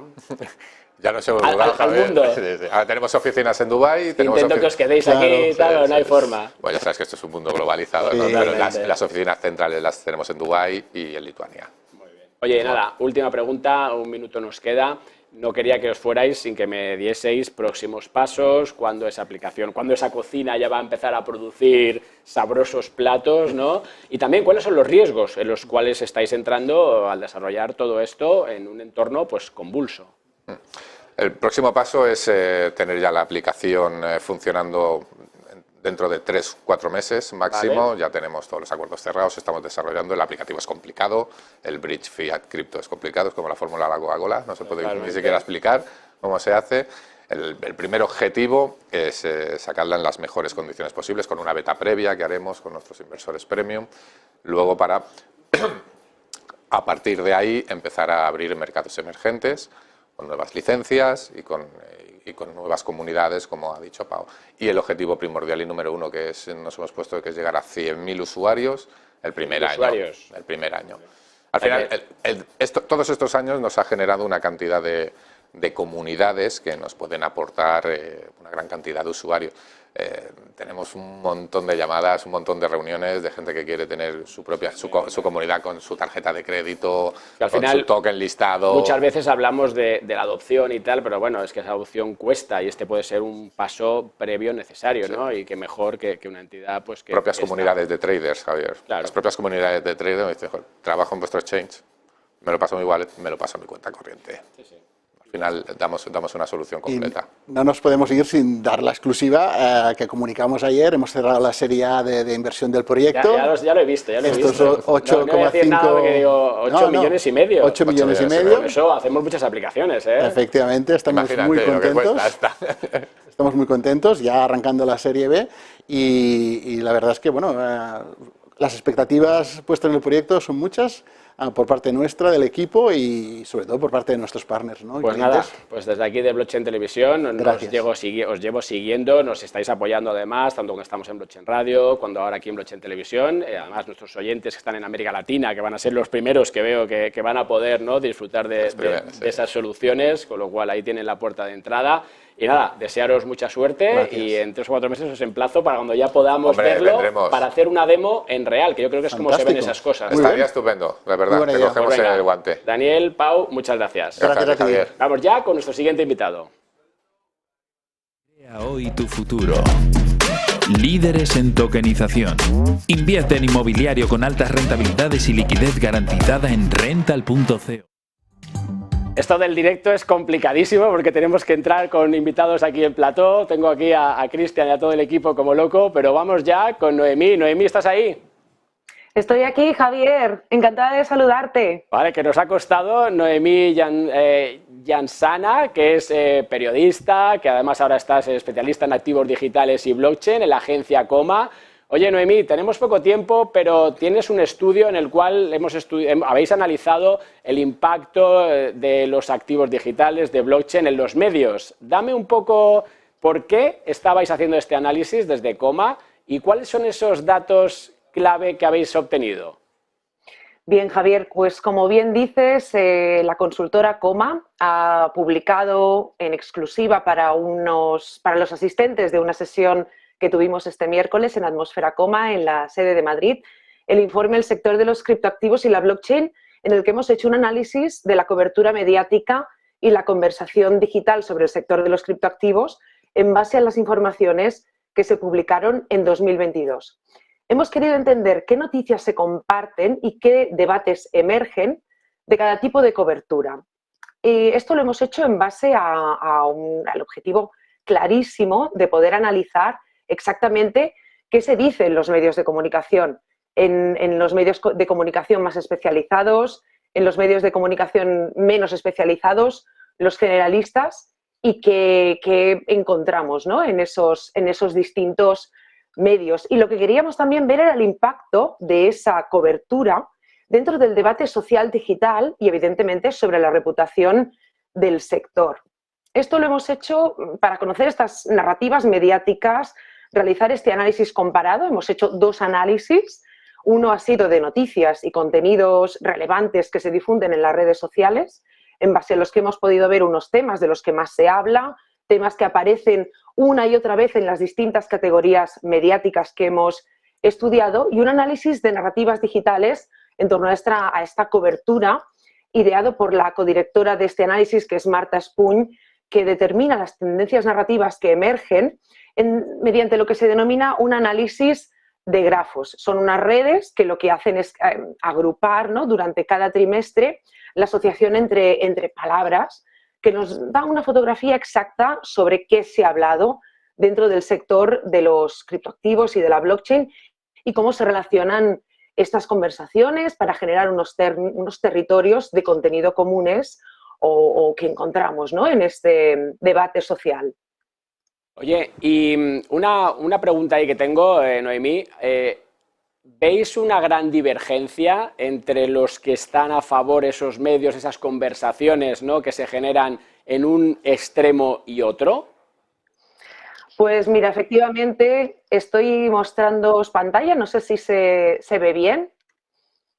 Ya nos hemos mudado al mundo. Ahora tenemos oficinas en Dubái. Intento que os quedéis aquí, no hay forma. Bueno, ya sabes que esto es un mundo globalizado, ¿no? Pero las oficinas centrales las tenemos en Dubái y en Lituania. Muy bien. Oye, nada, última pregunta, un minuto nos queda. No quería que os fuerais sin que me dieseis próximos pasos, cuándo esa aplicación, cuándo esa cocina ya va a empezar a producir sabrosos platos, ¿no? Y también cuáles son los riesgos en los cuales estáis entrando al desarrollar todo esto en un entorno pues convulso. El próximo paso es tener ya la aplicación funcionando dentro de 3-4 meses máximo. Ya tenemos todos los acuerdos cerrados, estamos desarrollando. El aplicativo es complicado, el bridge fiat cripto es complicado, es como la fórmula de la Coca-Cola, no se puede ni siquiera explicar cómo se hace. El primer objetivo es sacarla en las mejores condiciones posibles, con una beta previa que haremos con nuestros inversores premium. Luego, para a partir de ahí empezar a abrir mercados emergentes, con nuevas licencias y con nuevas comunidades, como ha dicho Pau. Y el objetivo primordial y número uno que nos hemos puesto que es llegar a 100.000 usuarios el primer año. Al final, todos estos años nos ha generado una cantidad de comunidades que nos pueden aportar una gran cantidad de usuarios. tenemos un montón de llamadas, un montón de reuniones de gente que quiere tener su comunidad con su tarjeta de crédito, al con final, su token listado. Muchas veces hablamos de la adopción y tal, pero bueno, es que esa adopción cuesta y este puede ser un paso previo necesario, ¿no? Y que mejor que una entidad pues que... Propias comunidades de traders, Javier. Claro. Las propias comunidades de traders me dicen, trabajo en vuestro exchange, me lo paso a mi wallet, me lo paso a mi cuenta corriente. Sí. Al final damos una solución completa. Y no nos podemos ir sin dar la exclusiva que comunicamos ayer. Hemos cerrado la serie A de inversión del proyecto. Ya lo he visto, Estos 8,5... 8 millones y medio. 8 millones y medio. Con eso hacemos muchas aplicaciones, ¿eh? Efectivamente, estamos muy contentos. Estamos muy contentos, ya arrancando la serie B. Y la verdad es que, bueno, las expectativas puestas en el proyecto son muchas. Por parte nuestra, del equipo y sobre todo por parte de nuestros partners, ¿no? Pues nada, pues desde aquí de Blockchain Televisión os llevo siguiendo, nos estáis apoyando además, tanto cuando estamos en Blockchain Radio, cuando ahora aquí en Blockchain Televisión, además nuestros oyentes que están en América Latina, que van a ser los primeros que veo que van a poder, ¿no?, disfrutar de esas soluciones, con lo cual ahí tienen la puerta de entrada. Y nada, desearos mucha suerte. Gracias. Y en 3 o 4 meses os emplazo para cuando ya podamos verlo, para hacer una demo en real, que yo creo que es como se ven esas cosas. Estaría estupendo, la verdad, te cogemos el guante. Daniel, Pau, muchas gracias. Gracias, Javier. Vamos ya con nuestro siguiente invitado. Crea hoy tu futuro. Líderes en tokenización. Invierte en inmobiliario con altas rentabilidades y liquidez garantizada en rental.co. Esto del directo es complicadísimo porque tenemos que entrar con invitados aquí en plató. Tengo aquí a Cristian y a todo el equipo como loco, pero vamos ya con Noemí. Noemí, ¿estás ahí? Estoy aquí, Javier. Encantada de saludarte. Vale, que nos ha costado Noemí Jansana, que es periodista, que además ahora estás especialista en activos digitales y blockchain en la agencia Coma. Oye, Noemí, tenemos poco tiempo, pero tienes un estudio en el cual habéis analizado el impacto de los activos digitales, de blockchain en los medios. Dame un poco por qué estabais haciendo este análisis desde Coma y cuáles son esos datos clave que habéis obtenido. Bien, Javier, pues como bien dices, la consultora Coma ha publicado en exclusiva para los asistentes de una sesión que tuvimos este miércoles en Atmósfera Coma, en la sede de Madrid, el informe El sector de los criptoactivos y la blockchain, en el que hemos hecho un análisis de la cobertura mediática y la conversación digital sobre el sector de los criptoactivos en base a las informaciones que se publicaron en 2022. Hemos querido entender qué noticias se comparten y qué debates emergen de cada tipo de cobertura. Y esto lo hemos hecho en base al objetivo clarísimo de poder analizar exactamente qué se dice en los medios de comunicación, en los medios de comunicación más especializados, en los medios de comunicación menos especializados, los generalistas, y qué encontramos, ¿no?, en esos distintos medios. Y lo que queríamos también ver era el impacto de esa cobertura dentro del debate social digital y, evidentemente, sobre la reputación del sector. Esto lo hemos hecho para conocer estas narrativas mediáticas, realizar este análisis comparado. Hemos hecho 2 análisis. Uno ha sido de noticias y contenidos relevantes que se difunden en las redes sociales, en base a los que hemos podido ver unos temas de los que más se habla, temas que aparecen una y otra vez en las distintas categorías mediáticas que hemos estudiado, y un análisis de narrativas digitales en torno a esta cobertura, ideado por la codirectora de este análisis, que es Marta Espuny, que determina las tendencias narrativas que emergen mediante lo que se denomina un análisis de grafos. Son unas redes que lo que hacen es agrupar, ¿no?, durante cada trimestre la asociación entre palabras, que nos da una fotografía exacta sobre qué se ha hablado dentro del sector de los criptoactivos y de la blockchain y cómo se relacionan estas conversaciones para generar unos territorios de contenido comunes o que encontramos, ¿no?, en este debate social. Oye, y una pregunta ahí que tengo, Noemí. ¿Veis una gran divergencia entre los que están a favor esos medios, esas conversaciones, ¿no?, que se generan en un extremo y otro? Pues mira, efectivamente estoy mostrándoos pantalla, no sé si se ve bien.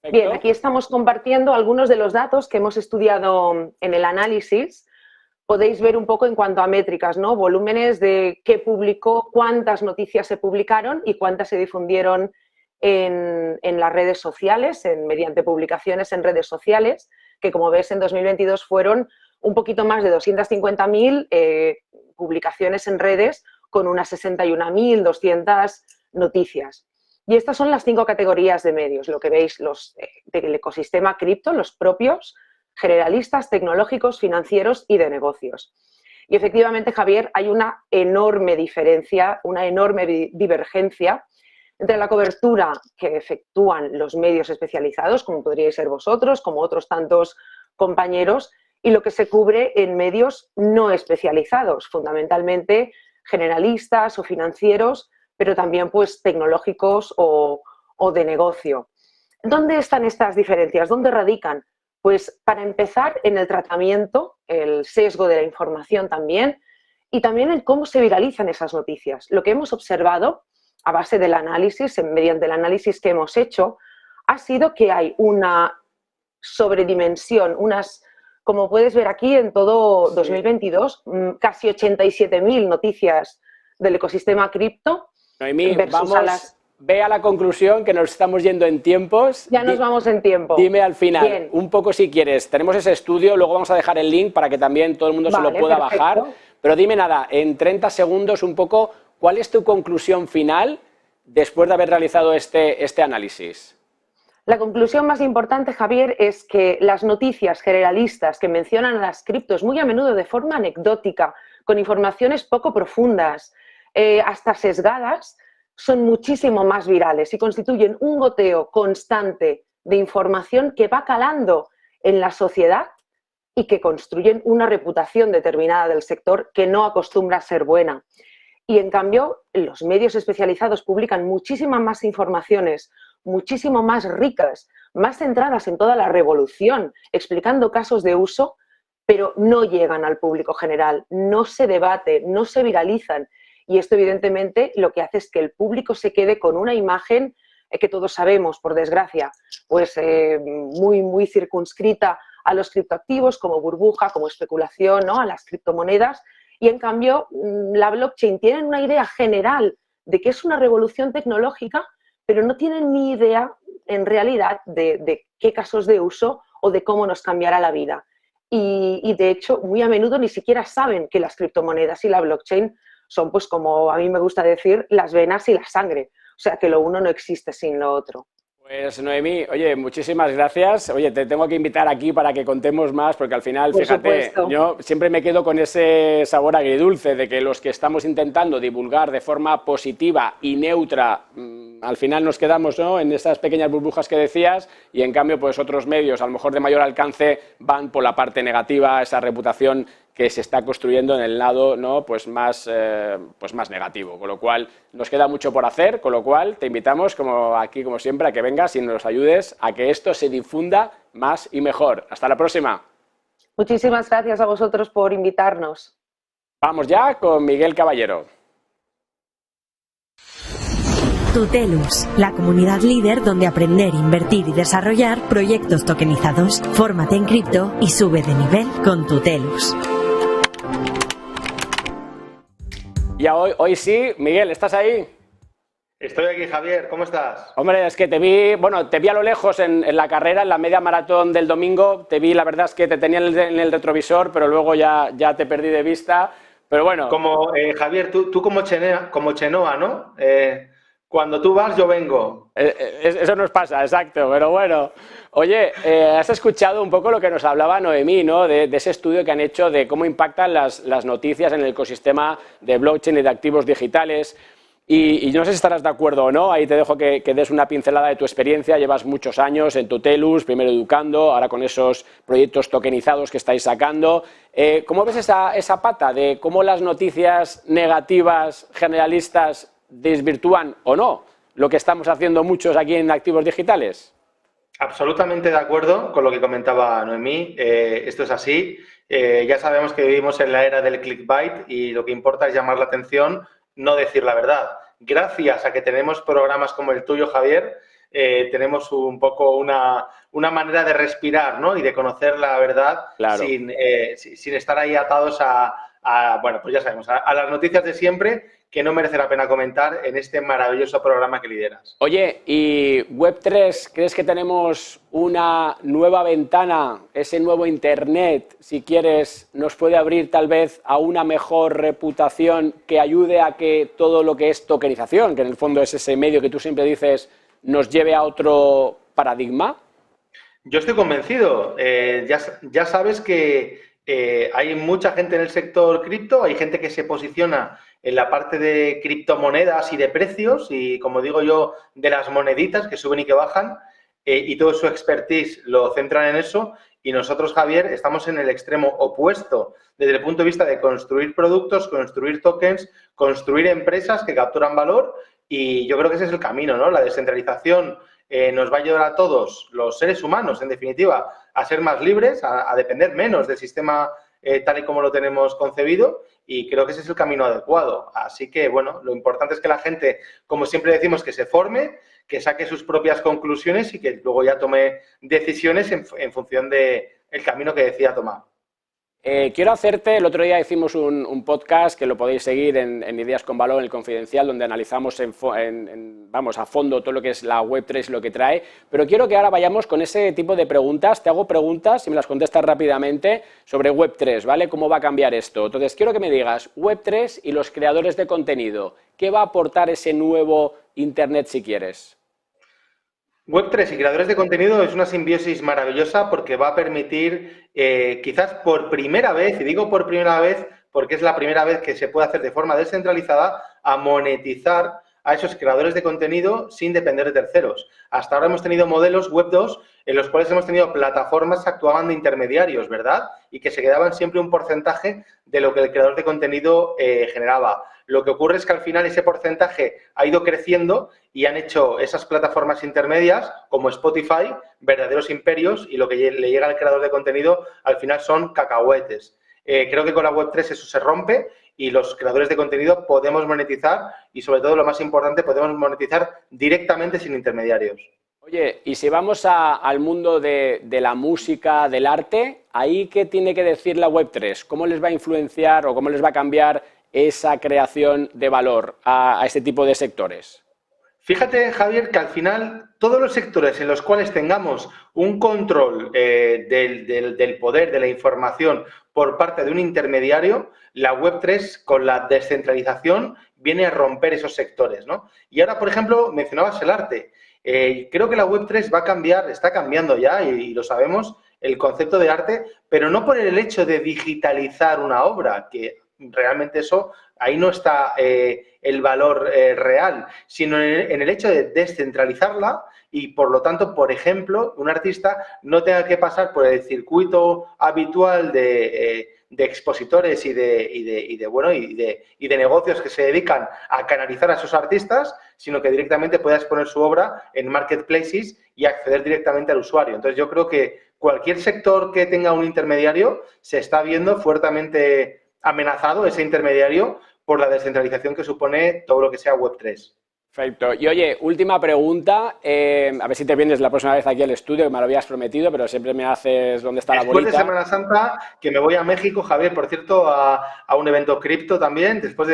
Perfecto. Bien, aquí estamos compartiendo algunos de los datos que hemos estudiado en el análisis. podéis ver un poco en cuanto a métricas, ¿no? Volúmenes de qué publicó, cuántas noticias se publicaron y cuántas se difundieron en las redes sociales, mediante publicaciones en redes sociales, que como ves en 2022 fueron un poquito más de 250.000 publicaciones en redes con unas 61.200 noticias. Y estas son las 5 categorías de medios, lo que veis, del ecosistema cripto, los propios, generalistas, tecnológicos, financieros y de negocios. Y efectivamente, Javier, hay una enorme diferencia, una enorme divergencia entre la cobertura que efectúan los medios especializados, como podríais ser vosotros, como otros tantos compañeros, y lo que se cubre en medios no especializados, fundamentalmente generalistas o financieros, pero también pues tecnológicos o de negocio. ¿Dónde están estas diferencias? ¿Dónde radican? Pues para empezar en el tratamiento, el sesgo de la información también, y también en cómo se viralizan esas noticias. Lo que hemos observado a base del análisis, mediante el análisis que hemos hecho, ha sido que hay una sobredimensión, como puedes ver aquí en todo 2022, casi 87.000 noticias del ecosistema cripto. Noemí, ve a la conclusión, que nos estamos yendo en tiempos. Ya nos vamos en tiempo. Dime al final, Bien. un poco si quieres. Tenemos ese estudio, luego vamos a dejar el link para que también todo el mundo se lo pueda bajar. Pero dime nada, en 30 segundos un poco, ¿cuál es tu conclusión final después de haber realizado este análisis? La conclusión más importante, Javier, es que las noticias generalistas que mencionan a las criptos muy a menudo de forma anecdótica, con informaciones poco profundas, hasta sesgadas, son muchísimo más virales y constituyen un goteo constante de información que va calando en la sociedad y que construyen una reputación determinada del sector que no acostumbra a ser buena. Y en cambio, los medios especializados publican muchísimas más informaciones, muchísimo más ricas, más centradas en toda la revolución, explicando casos de uso, pero no llegan al público general, no se debate, no se viralizan. Y esto, evidentemente, lo que hace es que el público se quede con una imagen que todos sabemos, por desgracia, pues muy circunscrita a los criptoactivos, como burbuja, como especulación, ¿no? A las criptomonedas. Y, en cambio, la blockchain tiene una idea general de que es una revolución tecnológica, pero no tienen ni idea, en realidad, de qué casos de uso o de cómo nos cambiará la vida. Y, de hecho, muy a menudo ni siquiera saben que las criptomonedas y la blockchain son, pues como a mí me gusta decir, las venas y la sangre. O sea, que lo uno no existe sin lo otro. Pues Noemí, oye, muchísimas gracias. Oye, te tengo que invitar aquí para que contemos más, porque al final, fíjate, yo siempre me quedo con ese sabor agridulce de que los que estamos intentando divulgar de forma positiva y neutra, al final nos quedamos, ¿no?, en esas pequeñas burbujas que decías, y en cambio, pues otros medios, a lo mejor de mayor alcance, van por la parte negativa, esa reputación que se está construyendo en el lado, ¿no?, pues más negativo, con lo cual nos queda mucho por hacer, con lo cual te invitamos aquí como siempre a que vengas y nos ayudes a que esto se difunda más y mejor. Hasta la próxima. Muchísimas gracias a vosotros por invitarnos. Vamos ya con Miguel Caballero. Tutelus, la comunidad líder donde aprender, invertir y desarrollar proyectos tokenizados. Fórmate en cripto y sube de nivel con Tutelus. Y hoy sí, Miguel, ¿estás ahí? Estoy aquí, Javier, ¿cómo estás? Hombre, es que te vi a lo lejos en la carrera, en la media maratón del domingo, te vi, la verdad es que te tenía en el retrovisor, pero luego ya te perdí de vista, pero bueno. Como, Javier, tú como Chenoa, ¿no? Cuando tú vas, yo vengo. Eso nos pasa, exacto, pero bueno. Oye, has escuchado un poco lo que nos hablaba Noemí, ¿no?, de ese estudio que han hecho de cómo impactan las noticias en el ecosistema de blockchain y de activos digitales. Y no sé si estarás de acuerdo o no, ahí te dejo que des una pincelada de tu experiencia. Llevas muchos años en Tutelus, primero educando, ahora con esos proyectos tokenizados que estáis sacando. ¿Cómo ves esa pata de cómo las noticias negativas generalistas desvirtúan o no lo que estamos haciendo muchos aquí en activos digitales? Absolutamente de acuerdo con lo que comentaba Noemí. Esto es así. Ya sabemos que vivimos en la era del clickbait y lo que importa es llamar la atención, no decir la verdad. Gracias a que tenemos programas como el tuyo, Javier, tenemos un poco una manera de respirar, ¿no? Y de conocer la verdad sin estar ahí atados bueno, pues ya sabemos, a las noticias de siempre, que no merece la pena comentar en este maravilloso programa que lideras. Oye, ¿y Web3, crees que tenemos una nueva ventana, ese nuevo Internet, si quieres, nos puede abrir tal vez a una mejor reputación que ayude a que todo lo que es tokenización, que en el fondo es ese medio que tú siempre dices, nos lleve a otro paradigma? Yo estoy convencido. Ya sabes que hay mucha gente en el sector cripto, hay gente que se posiciona en la parte de criptomonedas y de precios y, como digo yo, de las moneditas que suben y que bajan, y todo su expertise lo centran en eso. Y nosotros, Javier, estamos en el extremo opuesto, desde el punto de vista de construir productos, construir tokens, construir empresas que capturan valor, y yo creo que ese es el camino, ¿no? La descentralización nos va a ayudar a todos, los seres humanos, en definitiva, a ser más libres, a depender menos del sistema tal y como lo tenemos concebido, y creo que ese es el camino adecuado. Así que, bueno, lo importante es que la gente, como siempre decimos, que se forme, que saque sus propias conclusiones y que luego ya tome decisiones en función del camino que decida tomar. Quiero hacerte, el otro día hicimos un podcast que lo podéis seguir en Ideas con Valor, en el Confidencial, donde analizamos vamos, a fondo todo lo que es la Web3 y lo que trae, pero quiero que ahora vayamos con ese tipo de preguntas. Te hago preguntas y me las contestas rápidamente sobre Web3, ¿vale? ¿Cómo va a cambiar esto? Entonces, quiero que me digas, Web3 y los creadores de contenido, ¿qué va a aportar ese nuevo Internet si quieres? Web3 y creadores de contenido es una simbiosis maravillosa porque va a permitir, quizás por primera vez, y digo por primera vez porque es la primera vez que se puede hacer de forma descentralizada, a monetizar a esos creadores de contenido sin depender de terceros. Hasta ahora hemos tenido modelos Web 2 en los cuales hemos tenido plataformas que actuaban de intermediarios, ¿verdad? Y que se quedaban siempre un porcentaje de lo que el creador de contenido generaba. Lo que ocurre es que al final ese porcentaje ha ido creciendo y han hecho esas plataformas intermedias, como Spotify, verdaderos imperios, y lo que le llega al creador de contenido al final son cacahuetes. Creo que con la Web3 eso se rompe y los creadores de contenido podemos monetizar y, sobre todo, lo más importante, podemos monetizar directamente sin intermediarios. Oye, y si vamos al mundo de la música, del arte, ¿ahí qué tiene que decir la Web3? ¿Cómo les va a influenciar o cómo les va a cambiar esa creación de valor a este tipo de sectores? Fíjate, Javier, que al final todos los sectores en los cuales tengamos un control del poder, de la información por parte de un intermediario, la Web3 con la descentralización viene a romper esos sectores, ¿no? Y ahora, por ejemplo, mencionabas el arte. Creo que la Web3 va a cambiar, está cambiando ya y lo sabemos, el concepto de arte, pero no por el hecho de digitalizar una obra, que realmente eso, ahí no está el valor real, sino en el hecho de descentralizarla y, por lo tanto, por ejemplo, un artista no tenga que pasar por el circuito habitual de expositores y de negocios que se dedican a canalizar a esos artistas, sino que directamente pueda exponer su obra en marketplaces y acceder directamente al usuario. Entonces, yo creo que cualquier sector que tenga un intermediario se está viendo fuertemente amenazado, ese intermediario, por la descentralización que supone todo lo que sea Web3. Perfecto. Y oye, última pregunta, a ver si te vienes la próxima vez aquí al estudio, que me lo habías prometido, pero siempre me haces dónde está la bolita. Después de Semana Santa, que me voy a México, Javier, por cierto, a un evento cripto también, después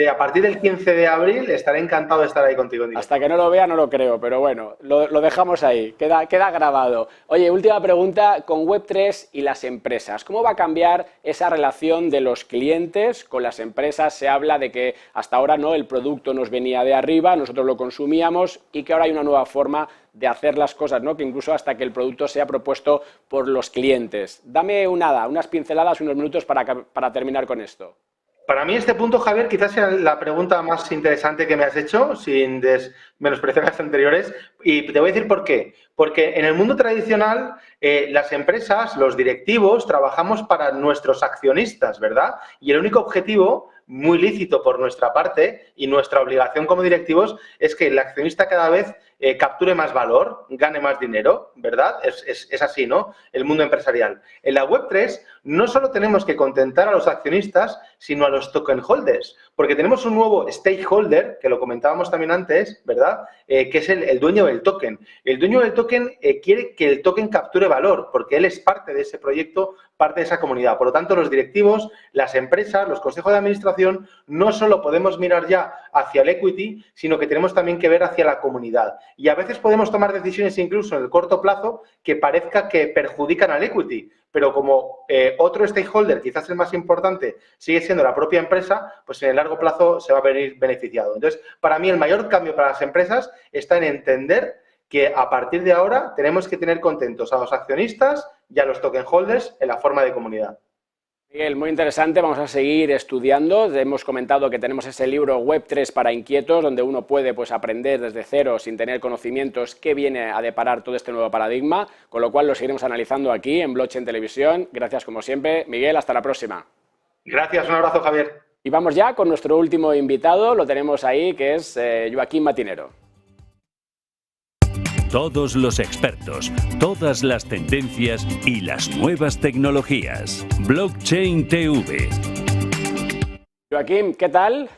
a partir del 15 de abril, estaré encantado de estar ahí contigo. Hasta que no lo vea no lo creo, pero bueno, lo dejamos ahí, queda grabado. Oye, última pregunta, con Web3 y las empresas, ¿cómo va a cambiar esa relación de los clientes con las empresas? Se habla de que hasta ahora no, el producto nos venía de arriba, nosotros lo consumíamos y que ahora hay una nueva forma de hacer las cosas, ¿no? Que incluso hasta que el producto sea propuesto por los clientes. Dame unas pinceladas, unos minutos para terminar con esto. Para mí este punto, Javier, quizás sea la pregunta más interesante que me has hecho, sin menospreciar las anteriores, y te voy a decir por qué. Porque en el mundo tradicional, las empresas, los directivos, trabajamos para nuestros accionistas, ¿verdad? Y el único objetivo, muy lícito por nuestra parte, y nuestra obligación como directivos, es que el accionista cada vez capture más valor, gane más dinero, ¿verdad? Es así, ¿no? El mundo empresarial. En la Web3 no solo tenemos que contentar a los accionistas, sino a los token holders, porque tenemos un nuevo stakeholder, que lo comentábamos también antes, ¿verdad? Que es el dueño del token. El dueño del token quiere que el token capture valor, porque él es parte de ese proyecto, parte de esa comunidad. Por lo tanto, los directivos, las empresas, los consejos de administración, no solo podemos mirar ya hacia el equity, sino que tenemos también que ver hacia la comunidad. Y a veces podemos tomar decisiones incluso en el corto plazo que parezca que perjudican al equity, pero como otro stakeholder, quizás el más importante, sigue siendo la propia empresa, pues en el largo plazo se va a venir beneficiado. Entonces, para mí el mayor cambio para las empresas está en entender que a partir de ahora tenemos que tener contentos a los accionistas y a los token holders en la forma de comunidad. Miguel, muy interesante, vamos a seguir estudiando. Hemos comentado que tenemos ese libro Web3 para inquietos, donde uno puede pues, aprender desde cero, sin tener conocimientos, qué viene a deparar todo este nuevo paradigma, con lo cual lo seguiremos analizando aquí en Blockchain Televisión. Gracias como siempre. Miguel, hasta la próxima. Gracias, un abrazo, Javier. Y vamos ya con nuestro último invitado, lo tenemos ahí, que es Joaquín Matinero. Todos los expertos, todas las tendencias y las nuevas tecnologías. Blockchain TV. Joaquín, ¿qué tal?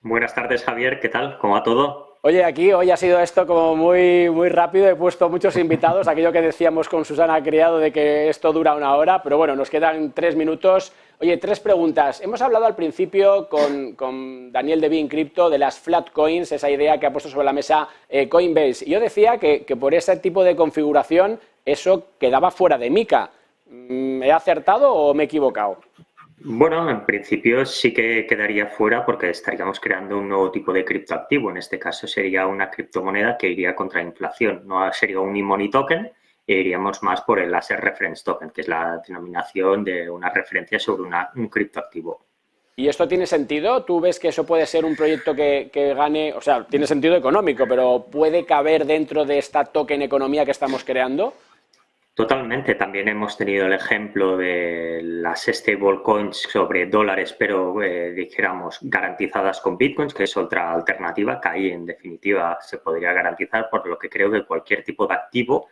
Buenas tardes, Javier. ¿Qué tal? ¿Cómo va todo? Oye, aquí hoy ha sido esto como muy rápido. He puesto muchos invitados, aquello que decíamos con Susana Criado de que esto dura 1 hora, pero bueno, nos quedan 3 minutos. Oye, 3 preguntas. Hemos hablado al principio con Daniel de Bean Crypto de las flat coins, esa idea que ha puesto sobre la mesa Coinbase. Y yo decía que por ese tipo de configuración eso quedaba fuera de MiCA. ¿He acertado o me he equivocado? Bueno, en principio sí que quedaría fuera porque estaríamos creando un nuevo tipo de criptoactivo. En este caso sería una criptomoneda que iría contra la inflación. No sería un e-money token, e iríamos más por el Asset Reference Token, que es la denominación de una referencia sobre un criptoactivo. ¿Y esto tiene sentido? ¿Tú ves que eso puede ser un proyecto que gane, o sea, tiene sentido económico, pero puede caber dentro de esta token economía que estamos creando? Totalmente. También hemos tenido el ejemplo de las stablecoins sobre dólares, pero dijéramos garantizadas con bitcoins, que es otra alternativa que ahí en definitiva se podría garantizar, por lo que creo que cualquier tipo de activo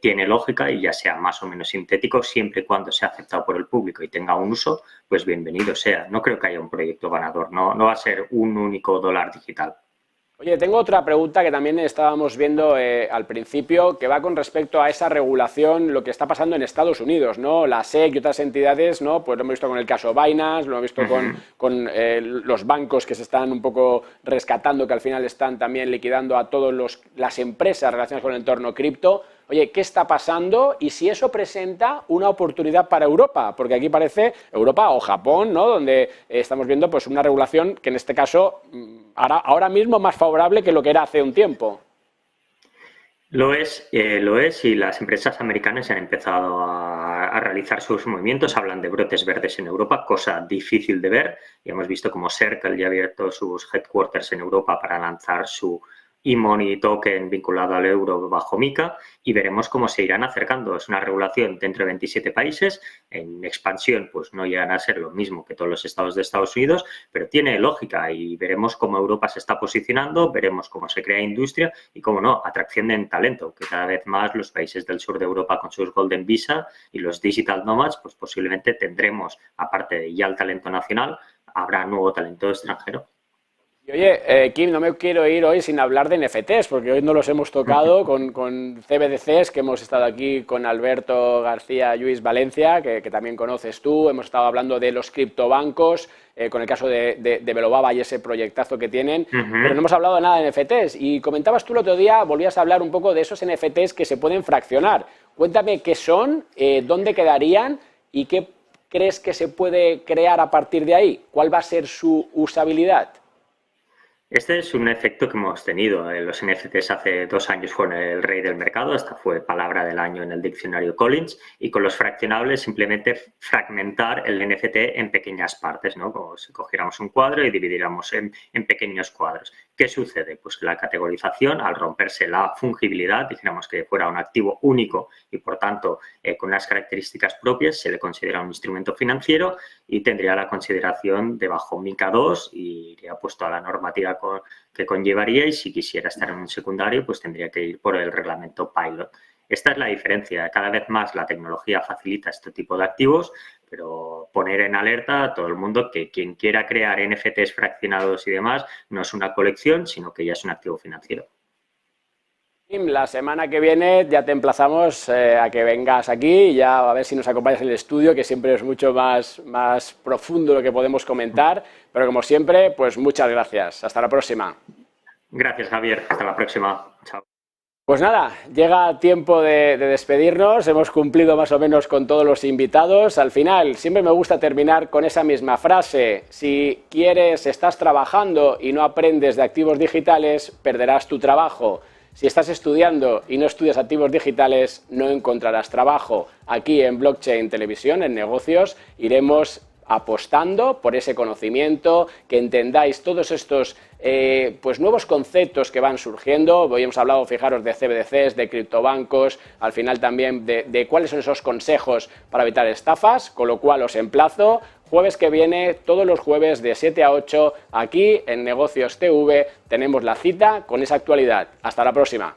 tiene lógica y ya sea más o menos sintético, siempre y cuando sea aceptado por el público y tenga un uso, pues bienvenido sea. No creo que haya un proyecto ganador, no va a ser un único dólar digital. Oye, tengo otra pregunta que también estábamos viendo al principio, que va con respecto a esa regulación, lo que está pasando en Estados Unidos, ¿no? La SEC y otras entidades, ¿no? Pues lo hemos visto con el caso Binance, lo hemos visto con los bancos que se están un poco rescatando, que al final están también liquidando a todas las empresas relacionadas con el entorno cripto. Oye, ¿qué está pasando? Y si eso presenta una oportunidad para Europa, porque aquí parece Europa o Japón, ¿no? Donde estamos viendo pues una regulación que en este caso ahora mismo más favorable que lo que era hace un tiempo. Lo es y las empresas americanas ya han empezado a realizar sus movimientos, hablan de brotes verdes en Europa, cosa difícil de ver, y hemos visto como Circle ya ha abierto sus headquarters en Europa para lanzar su e-money token vinculado al euro bajo MiCA y veremos cómo se irán acercando. Es una regulación dentro de 27 países, en expansión pues no llegan a ser lo mismo que todos los estados de Estados Unidos, pero tiene lógica y veremos cómo Europa se está posicionando, veremos cómo se crea industria y cómo no, atracción en talento, que cada vez más los países del sur de Europa con sus Golden Visa y los Digital Nomads pues posiblemente tendremos, aparte de ya el talento nacional, habrá nuevo talento extranjero. Y oye, Kim, no me quiero ir hoy sin hablar de NFTs, porque hoy no los hemos tocado con CBDCs, que hemos estado aquí con Alberto García Lluís Valencia, que también conoces tú, hemos estado hablando de los criptobancos, con el caso de Velobaba y ese proyectazo que tienen, pero no hemos hablado nada de NFTs. Y comentabas tú el otro día, volvías a hablar un poco de esos NFTs que se pueden fraccionar. Cuéntame qué son, dónde quedarían y qué crees que se puede crear a partir de ahí. ¿Cuál va a ser su usabilidad? Este es un efecto que hemos tenido. Los NFTs hace 2 años fueron el rey del mercado, esta fue palabra del año en el diccionario Collins, y con los fraccionables simplemente fragmentar el NFT en pequeñas partes, ¿no? Como si cogiéramos un cuadro y dividiéramos en pequeños cuadros. ¿Qué sucede? Pues que la categorización, al romperse la fungibilidad, dijéramos que fuera un activo único y, por tanto, con unas características propias, se le considera un instrumento financiero y tendría la consideración de bajo MiCA II y iría pues toda la normativa que conllevaría, y si quisiera estar en un secundario, pues tendría que ir por el reglamento Pilot. Esta es la diferencia. Cada vez más la tecnología facilita este tipo de activos, pero poner en alerta a todo el mundo que quien quiera crear NFTs fraccionados y demás no es una colección, sino que ya es un activo financiero. La semana que viene ya te emplazamos a que vengas aquí y ya a ver si nos acompañas en el estudio, que siempre es mucho más profundo lo que podemos comentar. Pero como siempre, pues muchas gracias. Hasta la próxima. Gracias, Javier. Hasta la próxima. Chao. Pues nada, llega tiempo de despedirnos. Hemos cumplido más o menos con todos los invitados. Al final, siempre me gusta terminar con esa misma frase. Si estás trabajando y no aprendes de activos digitales, perderás tu trabajo. Si estás estudiando y no estudias activos digitales, no encontrarás trabajo. Aquí en Blockchain Televisión, en Negocios, iremos apostando por ese conocimiento, que entendáis todos estos pues nuevos conceptos que van surgiendo. Hoy hemos hablado, fijaros, de CBDCs, de criptobancos, al final también de cuáles son esos consejos para evitar estafas, con lo cual os emplazo. Jueves que viene, todos los jueves de 7 a 8, aquí en Negocios TV, tenemos la cita con esa actualidad. Hasta la próxima.